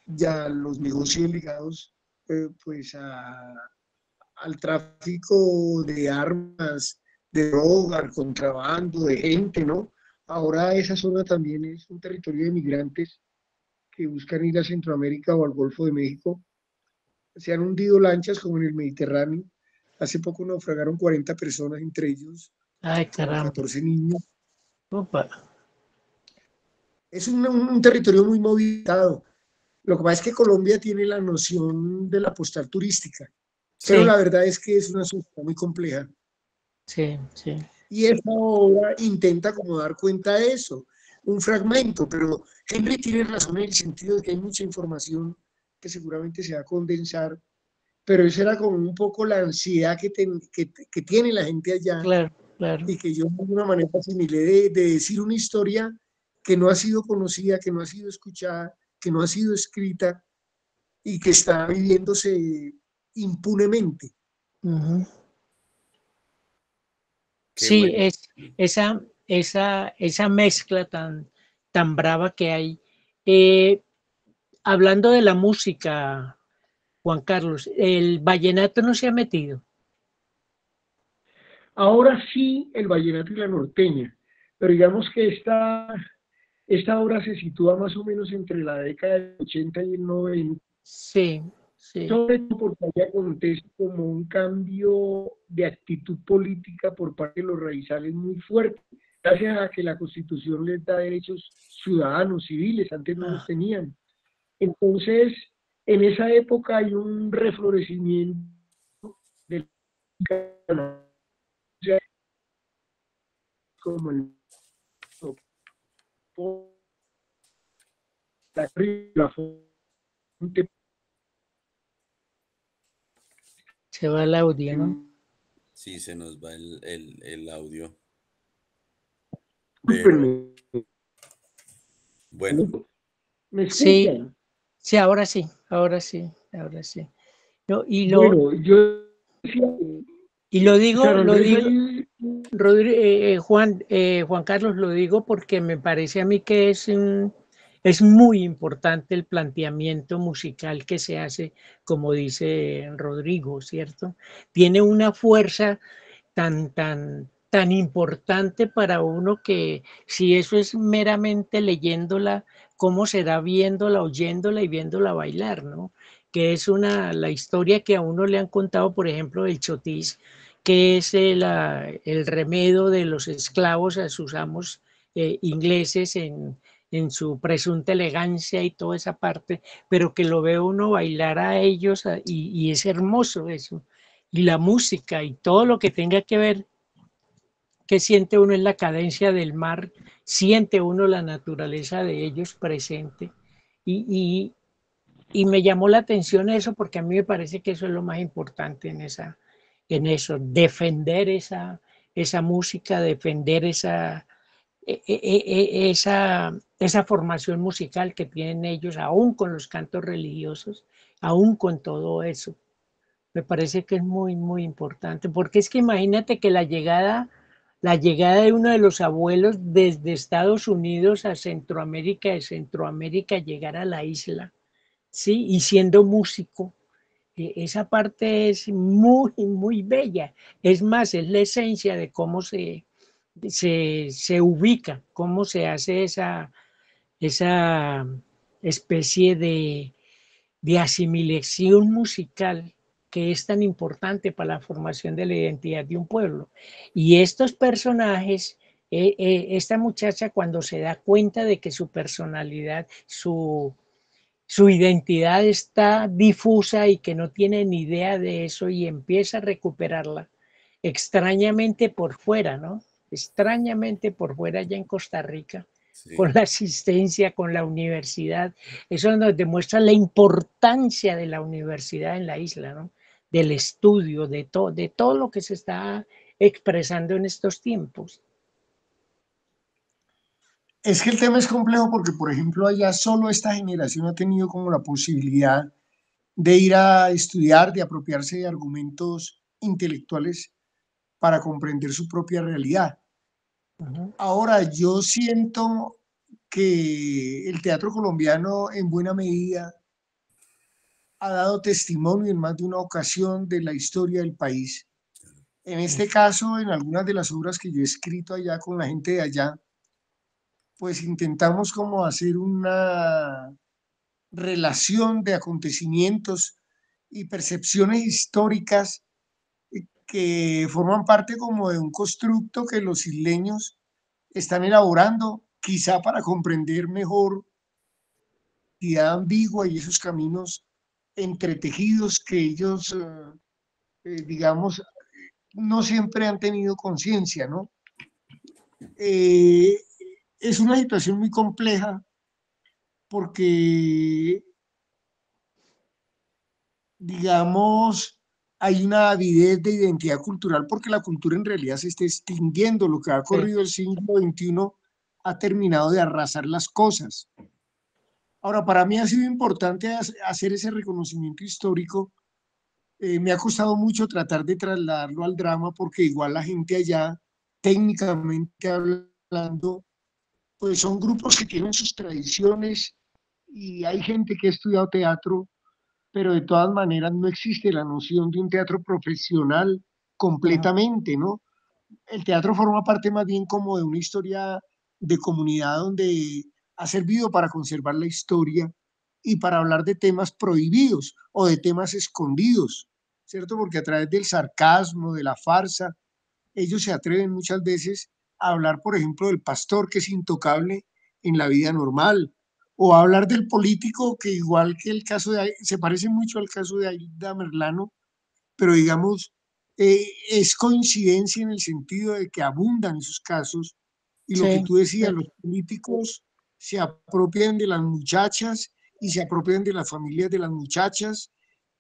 [SPEAKER 3] y a los negocios ligados pues al tráfico de armas, de droga, al contrabando, de gente, ¿no? Ahora esa zona también es un territorio de migrantes que buscan ir a Centroamérica o al Golfo de México. Se han hundido lanchas como en el Mediterráneo. Hace poco naufragaron 40 personas, entre ellos
[SPEAKER 2] Ay,
[SPEAKER 3] como
[SPEAKER 2] caramba.
[SPEAKER 3] 14 niños.
[SPEAKER 2] Opa.
[SPEAKER 3] Es un territorio muy movilizado. Lo que pasa es que Colombia tiene la noción de la postal turística, pero
[SPEAKER 2] Sí,
[SPEAKER 3] la verdad es que es una sociedad muy compleja.
[SPEAKER 2] sí, sí.
[SPEAKER 3] Y esta obra intenta como dar cuenta de eso, un fragmento, pero Henry tiene razón en el sentido de que hay mucha información que seguramente se va a condensar, pero esa era como un poco la ansiedad que tiene la gente allá
[SPEAKER 2] Claro, claro.
[SPEAKER 3] y que yo de alguna manera asimilé de decir una historia que no ha sido conocida, que no ha sido escuchada, que no ha sido escrita y que está viviéndose impunemente.
[SPEAKER 2] Ujú.
[SPEAKER 1] Qué
[SPEAKER 2] Sí,
[SPEAKER 1] bueno.
[SPEAKER 2] es esa mezcla tan brava que hay. Eh, Hablando de la música, Juan Carlos, el vallenato no se ha metido.
[SPEAKER 3] Ahora sí, el vallenato y la norteña, pero digamos que esta obra se sitúa más o menos entre la década del 80 y el 90,
[SPEAKER 2] Sí, sí.
[SPEAKER 3] sobre todo porque ahí acontece como un cambio de actitud política por parte de los raizales muy fuerte, gracias a que la Constitución les da derechos ciudadanos, civiles, antes no los
[SPEAKER 2] Ah,
[SPEAKER 3] tenían. Entonces, en esa época hay un reflorecimiento del como el la fonte
[SPEAKER 2] se va el audio, ¿no?
[SPEAKER 1] Sí, se nos va el audio, pero
[SPEAKER 3] discúlpenme,
[SPEAKER 1] bueno,
[SPEAKER 3] ¿me
[SPEAKER 2] Sí,
[SPEAKER 3] escuchan?
[SPEAKER 2] sí, ahora sí, ahora sí, ahora sí. No,
[SPEAKER 3] Bueno, yo decía,
[SPEAKER 2] y
[SPEAKER 3] San
[SPEAKER 2] lo
[SPEAKER 3] Andrés
[SPEAKER 2] digo,
[SPEAKER 3] ahí,
[SPEAKER 2] Juan Carlos, lo digo porque me parece a mí que es muy importante el planteamiento musical que se hace, como dice Rodrigo, ¿cierto? Tiene una fuerza tan importante para uno que si eso es meramente leyéndola, ¿cómo será viéndola, oyéndola y viéndola bailar, ¿no? Que es la historia que a uno le han contado, por ejemplo, del chotis, que es el remedio de los esclavos a sus amos ingleses en su presunta elegancia y toda esa parte, pero que lo ve uno bailar a ellos y es hermoso eso. Y la música y todo lo que tenga que ver, que siente uno en la cadencia del mar, siente uno la naturaleza de ellos presente. Y, y, y me llamó la atención eso porque a mí me parece que eso es lo más importante en eso, defender esa música, defender esa formación musical que tienen ellos, aún con los cantos religiosos, aún con todo eso. Me parece que es muy, muy importante, porque es que imagínate que la llegada de uno de los abuelos desde Estados Unidos a Centroamérica, de Centroamérica llegar a la isla, ¿sí? Y siendo músico, esa parte es muy, muy bella. Es más, es la esencia de cómo se ubica, cómo se hace esa especie de asimilación musical que es tan importante para la formación de la identidad de un pueblo. Y estos personajes, esta muchacha cuando se da cuenta de que su personalidad, su identidad está difusa y que no tiene ni idea de eso y empieza a recuperarla extrañamente por fuera, ¿no? Extrañamente por fuera ya en Costa Rica, con
[SPEAKER 1] sí.
[SPEAKER 2] la asistencia, con la universidad. Eso nos demuestra la importancia de la universidad en la isla, ¿no? Del estudio, de todo lo que se está expresando en estos tiempos.
[SPEAKER 3] es que el tema es complejo porque, por ejemplo, allá solo esta generación ha tenido como la posibilidad de ir a estudiar, de apropiarse de argumentos intelectuales para comprender su propia realidad. Ahora, yo siento que el teatro colombiano en buena medida ha dado testimonio en más de una ocasión de la historia del país. En este caso, en algunas de las obras que yo he escrito allá con la gente de allá, pues intentamos como hacer una relación de acontecimientos y percepciones históricas que forman parte como de un constructo que los isleños están elaborando, quizá para comprender mejor la identidad ambigua y esos caminos entretejidos que ellos, digamos, no siempre han tenido conciencia, ¿no? Es una situación muy compleja porque, digamos, hay una avidez de identidad cultural porque la cultura en realidad se está extinguiendo. Lo que ha ocurrido el siglo XXI ha terminado de arrasar las cosas. Ahora, para mí ha sido importante hacer ese reconocimiento histórico. Me ha costado mucho tratar de trasladarlo al drama porque igual la gente allá, técnicamente hablando, pues son grupos que tienen sus tradiciones y hay gente que ha estudiado teatro, pero de todas maneras no existe la noción de un teatro profesional completamente, ¿no? El teatro forma parte más bien como de una historia de comunidad donde ha servido para conservar la historia y para hablar de temas prohibidos o de temas escondidos, ¿cierto? Porque a través del sarcasmo, de la farsa, ellos se atreven muchas veces a hablar, por ejemplo, del pastor que es intocable en la vida normal, o a hablar del político que igual que el caso de, se parece mucho al caso de Aida Merlano, pero digamos, es coincidencia en el sentido de que abundan esos casos y lo que
[SPEAKER 2] Sí,
[SPEAKER 3] tú decías, los políticos se apropian de las muchachas y se apropian de las familias de las muchachas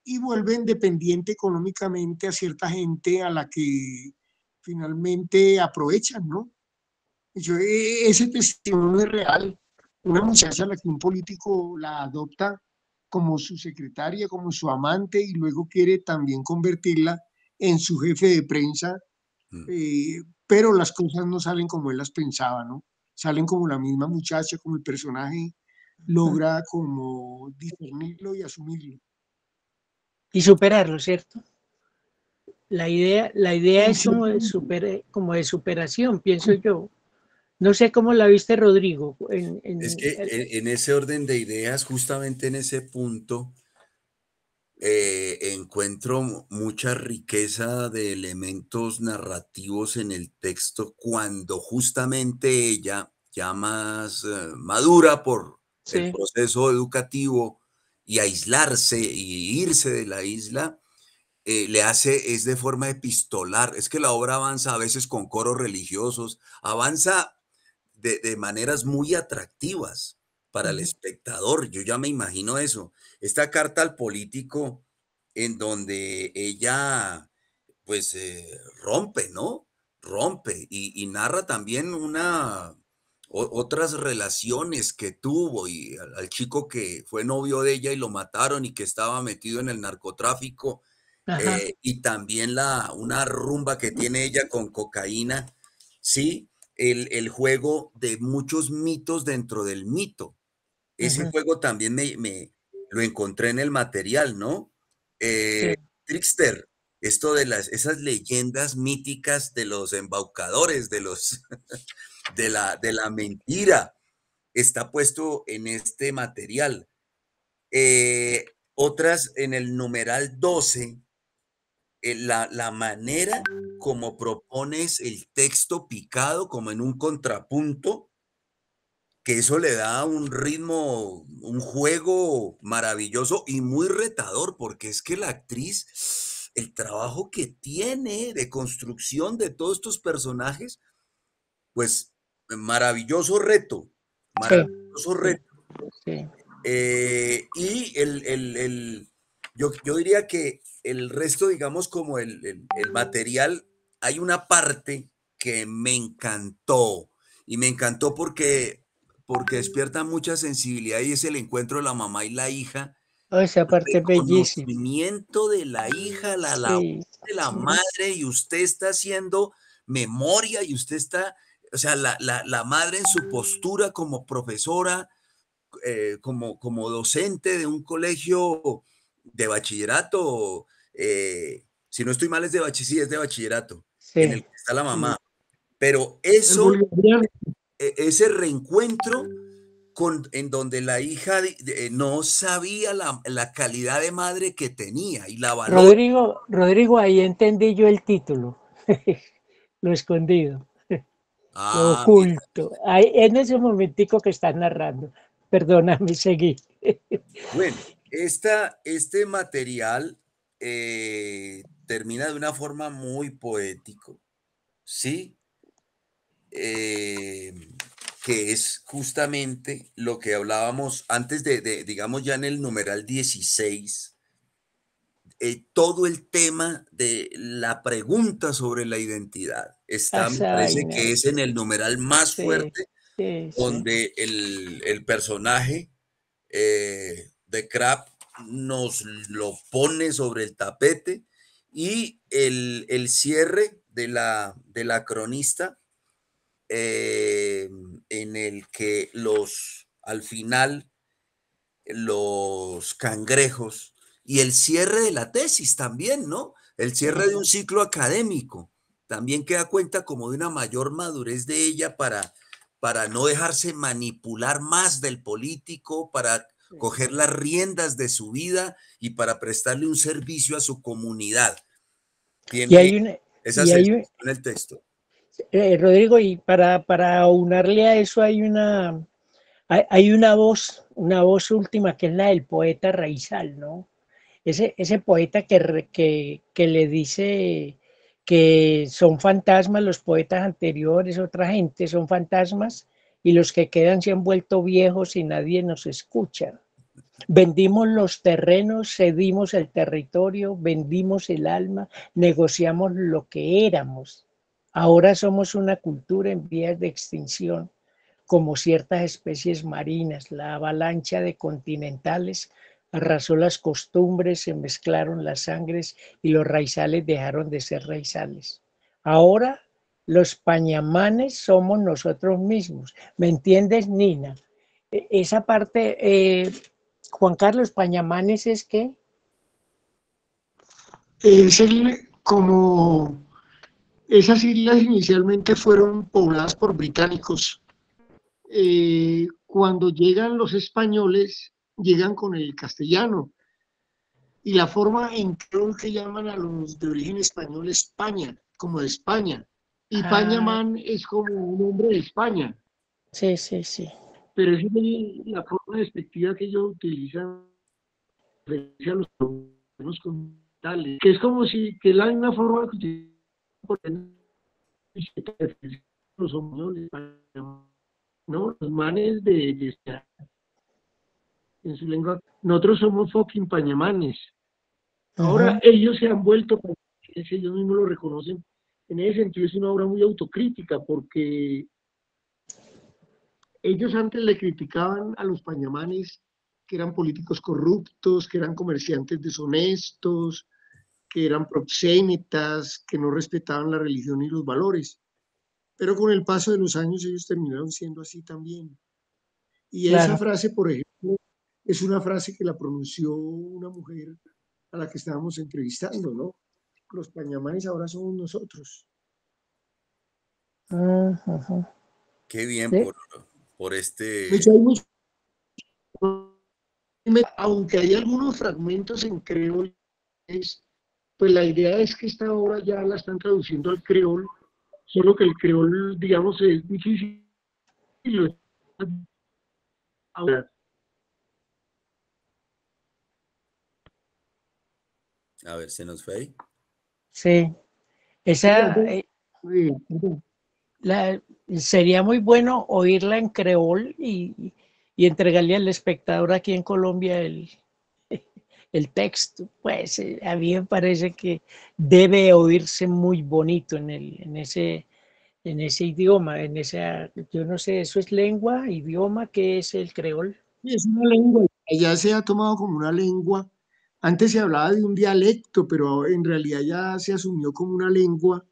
[SPEAKER 3] y vuelven dependiente económicamente a cierta gente a la que finalmente aprovechan, ¿no? Ese testimonio es real. Una muchacha a la que un político la adopta como su secretaria, como su amante, y luego quiere también convertirla en su jefe de prensa,
[SPEAKER 1] Mm.
[SPEAKER 3] pero las cosas no salen como él las pensaba, ¿no? Salen como la misma muchacha, como el personaje logra como discernirlo y asumirlo.
[SPEAKER 2] y superarlo, ¿cierto? La idea
[SPEAKER 3] En
[SPEAKER 2] es como
[SPEAKER 3] cierto,
[SPEAKER 2] de, como de superación, pienso yo. No sé cómo la viste, Rodrigo.
[SPEAKER 1] Es que en ese orden de ideas, justamente en ese punto, encuentro mucha riqueza de elementos narrativos en el texto cuando justamente ella, ya más madura por el
[SPEAKER 2] sí,
[SPEAKER 1] proceso educativo y aislarse y irse de la isla, le hace, es de forma epistolar. Es que la obra avanza a veces con coros religiosos, avanza de maneras muy atractivas para el espectador. Yo ya me imagino eso. Esta carta al político en donde ella pues rompe, ¿no? Rompe y narra también otras relaciones que tuvo y al chico que fue novio de ella y lo mataron y que estaba metido en el narcotráfico,
[SPEAKER 2] ajá,
[SPEAKER 1] y también una rumba que tiene ella con cocaína, ¿sí? El juego de muchos mitos dentro del mito. Ese
[SPEAKER 2] ujú,
[SPEAKER 1] juego también lo encontré en el material, ¿no?
[SPEAKER 2] sí,
[SPEAKER 1] Trickster, esto de esas leyendas míticas de los embaucadores, de la mentira, está puesto en este material. Otras en el numeral 12, la manera como propones el texto picado como en un contrapunto, que eso le da un ritmo, un juego maravilloso y muy retador, porque es que la actriz, el trabajo que tiene de construcción de todos estos personajes, pues
[SPEAKER 2] sí,
[SPEAKER 1] maravilloso
[SPEAKER 2] sí,
[SPEAKER 1] reto.
[SPEAKER 2] sí,
[SPEAKER 1] Y yo diría que el resto, digamos, como el material, hay una parte que me encantó y me encantó porque despierta mucha sensibilidad y es el encuentro de la mamá y la hija
[SPEAKER 2] Oh, esa parte es bellísima.
[SPEAKER 1] reconocimiento de la hija, la labor
[SPEAKER 2] Sí,
[SPEAKER 1] de la
[SPEAKER 2] sí,
[SPEAKER 1] madre, y usted está haciendo memoria, y usted está, o sea, la madre en su postura como profesora, como docente de un colegio de bachillerato, si no estoy mal es de sí, es de bachillerato, en el
[SPEAKER 2] sí.
[SPEAKER 1] que está la
[SPEAKER 3] Sí,
[SPEAKER 1] mamá. Pero
[SPEAKER 3] el
[SPEAKER 1] eso,
[SPEAKER 3] bolivariano.
[SPEAKER 1] ese reencuentro en donde la hija no sabía la calidad de madre que tenía y la valora.
[SPEAKER 2] Rodrigo, ahí entendí yo el título. Lo escondido, lo
[SPEAKER 1] Ah, mira.
[SPEAKER 2] oculto. Ahí, en ese momentico que estás narrando. Perdóname, seguí.
[SPEAKER 1] Bueno, este material termina de una forma muy poético, ¿sí? Eh, que es justamente lo que hablábamos antes digamos, ya en el numeral 16, todo el tema de la pregunta sobre la identidad. Me
[SPEAKER 2] Esa
[SPEAKER 1] parece que
[SPEAKER 2] vaina.
[SPEAKER 1] es en el numeral más
[SPEAKER 2] Sí,
[SPEAKER 1] fuerte,
[SPEAKER 2] sí, sí.
[SPEAKER 1] donde el personaje de Crab nos lo pone sobre el tapete, y el cierre de la cronista, en el que al final, los cangrejos, y el cierre de la tesis también, ¿no? El cierre de un ciclo académico también queda cuenta como de una mayor madurez de ella para no dejarse manipular más del político, para coger las riendas de su vida y para prestarle un servicio a su comunidad.
[SPEAKER 2] Y
[SPEAKER 1] Tiene
[SPEAKER 2] hay una,
[SPEAKER 1] esa
[SPEAKER 2] y hay,
[SPEAKER 1] sensación en el texto.
[SPEAKER 2] Rodrigo, y para aunarle a eso hay una voz última que es la del poeta Raizal, ¿no? Ese poeta que le dice que son fantasmas los poetas anteriores, otra gente son fantasmas, y los que quedan se han vuelto viejos y nadie nos escucha. Vendimos los terrenos, cedimos el territorio, vendimos el alma, negociamos lo que éramos. Ahora somos una cultura en vías de extinción, como ciertas especies marinas. La avalancha de continentales arrasó las costumbres, se mezclaron las sangres y los raizales dejaron de ser raizales. Ahora los pañamanes somos nosotros mismos. ¿Me entiendes, Nina? Esa parte, Juan Carlos, Pañamanes es que,
[SPEAKER 3] Es como esas islas inicialmente fueron pobladas por británicos. Cuando llegan los españoles, llegan con el castellano. Y la forma en que llaman a los de origen español es España, como de España. Y
[SPEAKER 2] ah,
[SPEAKER 3] Pañamán es como un nombre de España.
[SPEAKER 2] sí, sí, sí.
[SPEAKER 3] Pero es la forma despectiva que ellos utilizan a los problemas comunitarios, que es como si, que es la misma forma que utilizan los españoles, ¿no? Los manes en su lengua. Nosotros somos fucking pañamanes. Ahora
[SPEAKER 2] Ujú.
[SPEAKER 3] ellos se han vuelto, ellos mismos lo reconocen. En ese sentido es una obra muy autocrítica porque ellos antes le criticaban a los pañamanes que eran políticos corruptos, que eran comerciantes deshonestos, que eran proxénetas, que no respetaban la religión y los valores. Pero con el paso de los años ellos terminaron siendo así también. Y esa
[SPEAKER 2] Claro.
[SPEAKER 3] frase, por ejemplo, es una frase que la pronunció una mujer a la que estábamos entrevistando, ¿no? Los pañamanes ahora somos nosotros.
[SPEAKER 2] Ujú.
[SPEAKER 1] Qué bien
[SPEAKER 2] Sí,
[SPEAKER 1] por
[SPEAKER 3] De hecho,
[SPEAKER 1] este.
[SPEAKER 3] hay muchos, aunque hay algunos fragmentos en creol, pues la idea es que esta obra ya la están traduciendo al creol, solo que el creol, digamos, es difícil. Ahora,
[SPEAKER 1] A ver, se nos fue ahí.
[SPEAKER 2] sí.
[SPEAKER 3] sí,
[SPEAKER 2] Esa, sería muy bueno oírla en creol y entregarle al espectador aquí en Colombia el texto. Pues a mí me parece que debe oírse muy bonito en ese idioma, yo no sé, ¿eso es lengua, idioma? ¿Qué es el creol?
[SPEAKER 3] es una lengua. allá se ha tomado como una lengua. Antes se hablaba de un dialecto, pero en realidad ya se asumió como una lengua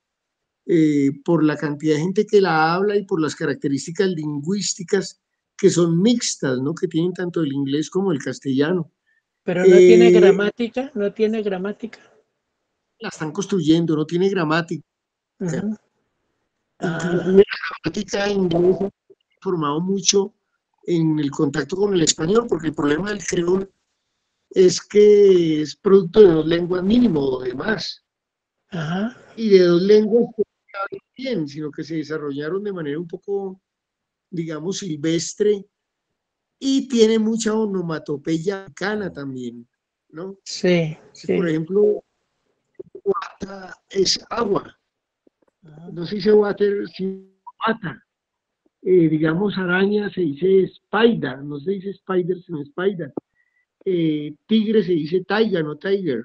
[SPEAKER 3] por la cantidad de gente que la habla y por las características lingüísticas que son mixtas, ¿no? Que tienen tanto el inglés como el castellano.
[SPEAKER 2] Pero no tiene
[SPEAKER 3] Eh,
[SPEAKER 2] gramática, no tiene gramática.
[SPEAKER 3] la están construyendo, no tiene gramática.
[SPEAKER 2] Ujú.
[SPEAKER 3] Inclusive
[SPEAKER 2] Ah,
[SPEAKER 3] la gramática inglesa ha formado mucho en el contacto con el español, porque el problema del creol es que es producto de dos lenguas mínimo o de más,
[SPEAKER 2] ajá,
[SPEAKER 3] y de dos lenguas que no se hablan bien, sino que se desarrollaron de manera un poco, digamos, silvestre, y tiene mucha onomatopeya africana también, ¿no?
[SPEAKER 2] sí,
[SPEAKER 3] Si, por
[SPEAKER 2] sí.
[SPEAKER 3] ejemplo, water es agua,
[SPEAKER 2] Ajá.
[SPEAKER 3] no se dice water, sino water. Digamos, araña se dice spider, no se dice spider, sino spider. Tigre se dice taiga, no tiger.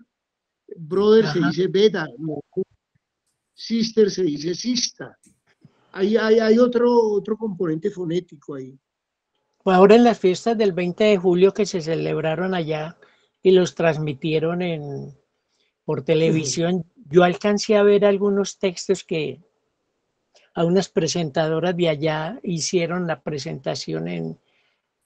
[SPEAKER 3] Brother se
[SPEAKER 2] Ajá.
[SPEAKER 3] dice beta, no sister se dice sista. Hay otro componente fonético ahí.
[SPEAKER 2] Ahora en las fiestas del 20 de julio que se celebraron allá y los transmitieron por televisión, yo alcancé a ver algunos textos que a unas presentadoras de allá hicieron la presentación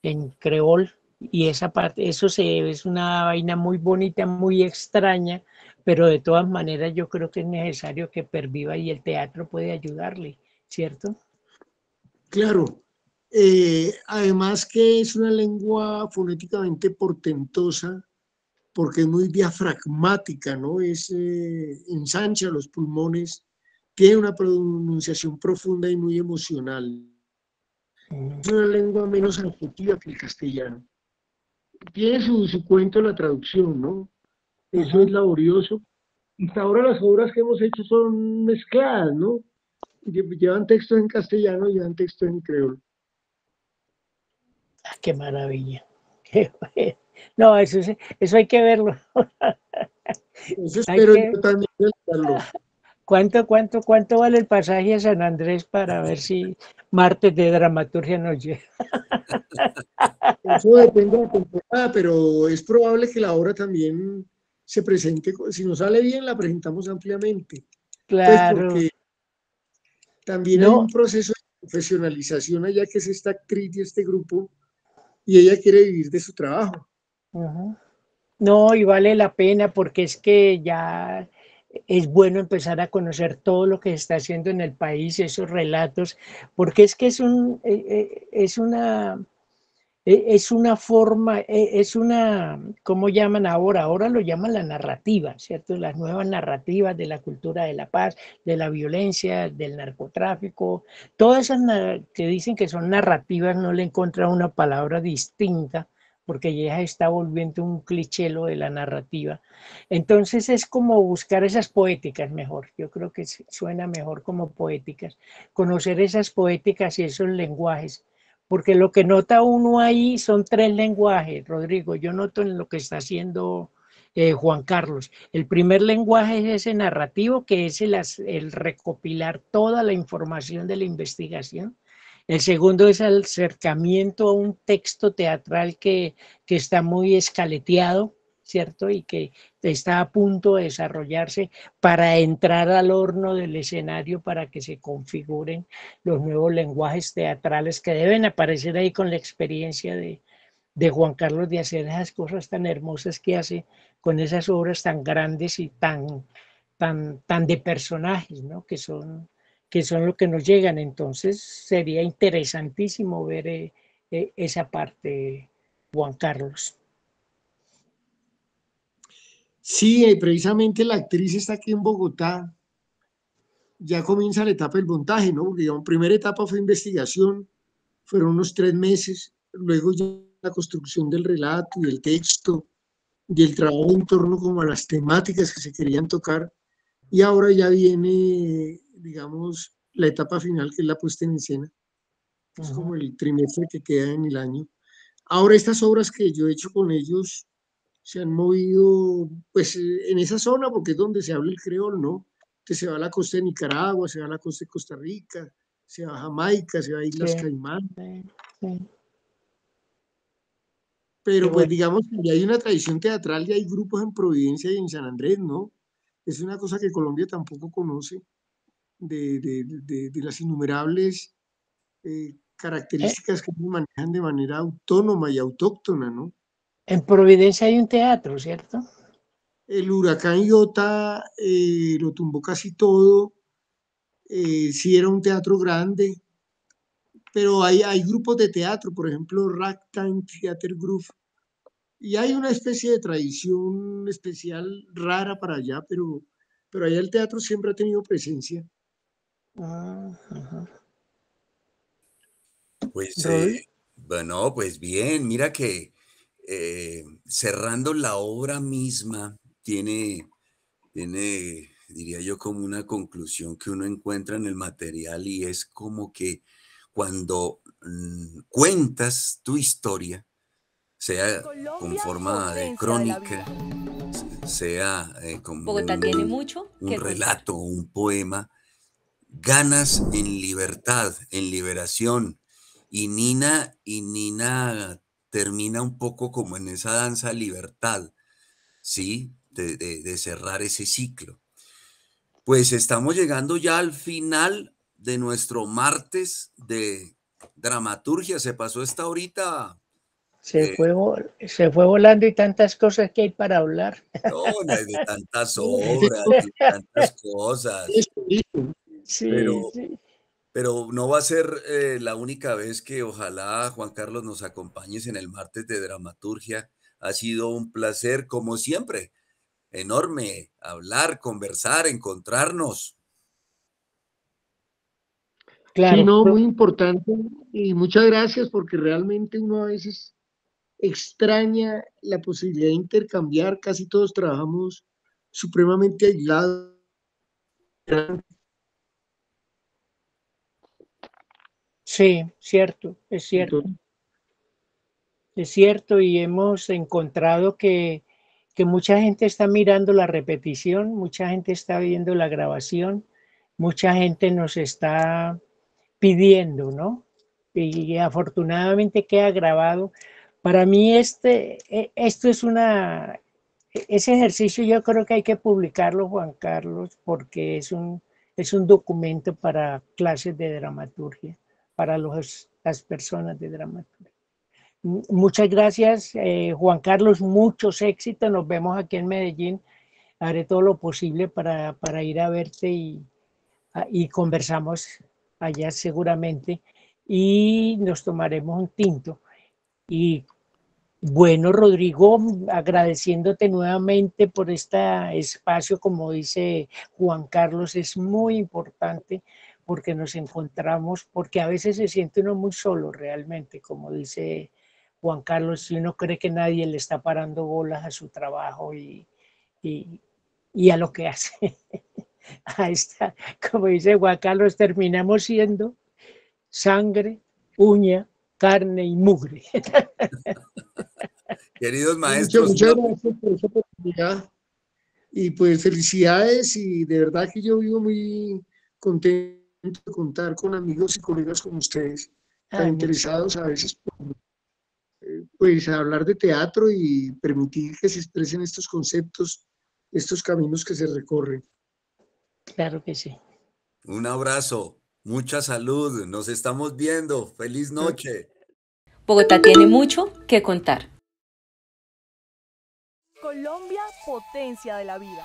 [SPEAKER 2] en creol y esa parte, es una vaina muy bonita, muy extraña, pero de todas maneras yo creo que es necesario que perviva y el teatro puede ayudarle, ¿cierto?
[SPEAKER 3] Claro, además que es una lengua fonéticamente portentosa porque es muy diafragmática, ¿no? Ensancha los pulmones, tiene una pronunciación profunda y muy emocional. Es una lengua menos adjetiva que el castellano. Tiene su cuento la traducción, ¿no? Eso es
[SPEAKER 2] Ujú.
[SPEAKER 3] laborioso. Hasta ahora las obras que hemos hecho son mezcladas, ¿no? Llevan textos en castellano y llevan textos en creol.
[SPEAKER 2] Ah, qué maravilla. Qué bueno. No, eso hay que verlo.
[SPEAKER 3] Eso
[SPEAKER 2] Hay
[SPEAKER 3] espero
[SPEAKER 2] que,
[SPEAKER 3] yo también realizarlo.
[SPEAKER 2] ¿cuánto vale el pasaje a San Andrés para ver si martes de dramaturgia nos llega?
[SPEAKER 3] Eso depende de la temporada, pero es probable que la obra también se presente. Si nos sale bien, la presentamos ampliamente. Pues
[SPEAKER 2] Claro,
[SPEAKER 3] porque también hay un
[SPEAKER 2] no,
[SPEAKER 3] proceso de profesionalización allá que es esta actriz y este grupo, y ella quiere vivir de su trabajo.
[SPEAKER 2] ujú. No, y vale la pena porque es que ya es bueno empezar a conocer todo lo que se está haciendo en el país, esos relatos, porque es que es una forma, es una, ¿cómo llaman ahora? Ahora lo llaman la narrativa, ¿cierto? Las nuevas narrativas de la cultura de la paz, de la violencia, del narcotráfico, todas esas que dicen que son narrativas, no le encuentran una palabra distinta, porque ya está volviendo un cliché lo de la narrativa. Entonces es como buscar esas poéticas mejor, yo creo que suena mejor como poéticas, conocer esas poéticas y esos lenguajes porque lo que nota uno ahí son tres lenguajes, Rodrigo. Yo noto en lo que está haciendo Juan Carlos. El primer lenguaje es ese narrativo, que es el recopilar toda la información de la investigación. El segundo es el acercamiento a un texto teatral que está muy escaleteado, ¿cierto? Y que está a punto de desarrollarse para entrar al horno del escenario para que se configuren los nuevos lenguajes teatrales que deben aparecer ahí con la experiencia de Juan Carlos de hacer esas cosas tan hermosas que hace con esas obras tan grandes y tan de personajes, ¿no? Que son lo que nos llegan. Entonces sería interesantísimo ver esa parte, Juan Carlos.
[SPEAKER 3] Sí, precisamente la actriz está aquí en Bogotá, ya comienza la etapa del montaje, ¿no? Porque digamos, primera etapa fue investigación, fueron unos 3 meses, luego ya la construcción del relato y del texto, y el trabajo en torno como a las temáticas que se querían tocar, y ahora ya viene, digamos, la etapa final, que es la puesta en escena, que es
[SPEAKER 2] Ujú.
[SPEAKER 3] como el trimestre que queda en el año. Ahora estas obras que yo he hecho con ellos se han movido pues en esa zona porque es donde se habla el creol, ¿no? Entonces se va a la costa de Nicaragua, se va a la costa de Costa Rica, se va a Jamaica, se va a Islas
[SPEAKER 2] Sí,
[SPEAKER 3] Caimán,
[SPEAKER 2] sí, sí.
[SPEAKER 3] Pero pues
[SPEAKER 2] bueno.
[SPEAKER 3] digamos que ya hay una tradición teatral y hay grupos en Providencia y en San Andrés, ¿no? Es una cosa que Colombia tampoco conoce, de las innumerables
[SPEAKER 2] Eh,
[SPEAKER 3] características que se manejan de manera autónoma y autóctona, ¿no?
[SPEAKER 2] En Providencia hay un teatro, ¿cierto?
[SPEAKER 3] El huracán Iota lo tumbó casi todo, sí era un teatro grande, pero hay grupos de teatro, por ejemplo, Ragtime Theater Group, y hay una especie de tradición especial rara para allá, pero allá el teatro siempre ha tenido presencia.
[SPEAKER 2] Ah, ajá.
[SPEAKER 1] Pues,
[SPEAKER 2] Rod-
[SPEAKER 1] bueno, pues bien, mira que cerrando la obra misma tiene, diría yo, como una conclusión que uno encuentra en el material y es como que cuando cuentas tu historia, sea con
[SPEAKER 4] Colombia,
[SPEAKER 1] forma de
[SPEAKER 4] potencia de la vida.
[SPEAKER 1] crónica, sea como
[SPEAKER 4] Bogotá tiene mucho
[SPEAKER 1] un
[SPEAKER 4] que contar.
[SPEAKER 1] relato, un poema, ganas en libertad, en liberación. Y Nina termina un poco como en esa danza libertad, ¿sí? De cerrar ese ciclo. Pues estamos llegando ya al final de nuestro martes de dramaturgia. Se pasó esta horita.
[SPEAKER 2] Se
[SPEAKER 1] eh,
[SPEAKER 2] fue, se fue volando y tantas cosas que hay para hablar.
[SPEAKER 1] no, de tantas obras y tantas cosas,
[SPEAKER 3] Eso, listo.
[SPEAKER 2] Sí,
[SPEAKER 1] pero
[SPEAKER 2] sí.
[SPEAKER 1] Pero no va a ser la única vez que ojalá Juan Carlos nos acompañes en el martes de dramaturgia. Ha sido un placer, como siempre, enorme hablar, conversar, encontrarnos.
[SPEAKER 3] Sí,
[SPEAKER 2] Claro,
[SPEAKER 3] no, muy importante y muchas gracias porque realmente uno a veces extraña la posibilidad de intercambiar, casi todos trabajamos supremamente aislados.
[SPEAKER 2] sí, cierto, es cierto.
[SPEAKER 3] Entonces,
[SPEAKER 2] Es cierto, y hemos encontrado que mucha gente está mirando la repetición, mucha gente está viendo la grabación, mucha gente nos está pidiendo, ¿no? Y afortunadamente queda grabado. Para mí esto es ese ejercicio yo creo que hay que publicarlo, Juan Carlos, porque es un documento para clases de dramaturgia, para las personas de dramaturgia. Muchas gracias, Juan Carlos, muchos éxitos. Nos vemos aquí en Medellín. Haré todo lo posible para ir a verte y conversamos allá seguramente y nos tomaremos un tinto. Y bueno, Rodrigo, agradeciéndote nuevamente por este espacio, como dice Juan Carlos, es muy importante porque nos encontramos, porque a veces se siente uno muy solo realmente, como dice Juan Carlos, si uno cree que nadie le está parando bolas a su trabajo y, y a lo que hace. Ahí está, como dice Juan Carlos, terminamos siendo sangre, uña, carne y mugre.
[SPEAKER 1] Queridos
[SPEAKER 3] muchas,
[SPEAKER 1] maestros,
[SPEAKER 3] muchas gracias por esa oportunidad y pues felicidades y de verdad que yo vivo muy contento de contar con amigos y colegas como ustedes, tan
[SPEAKER 2] Ay, muchas
[SPEAKER 3] interesados a veces por pues hablar de teatro y permitir que se expresen estos conceptos, estos caminos que se recorren.
[SPEAKER 2] claro que sí.
[SPEAKER 1] un abrazo, mucha salud, nos estamos viendo. Feliz noche.
[SPEAKER 4] Bogotá tiene mucho que contar. Colombia, potencia de la vida.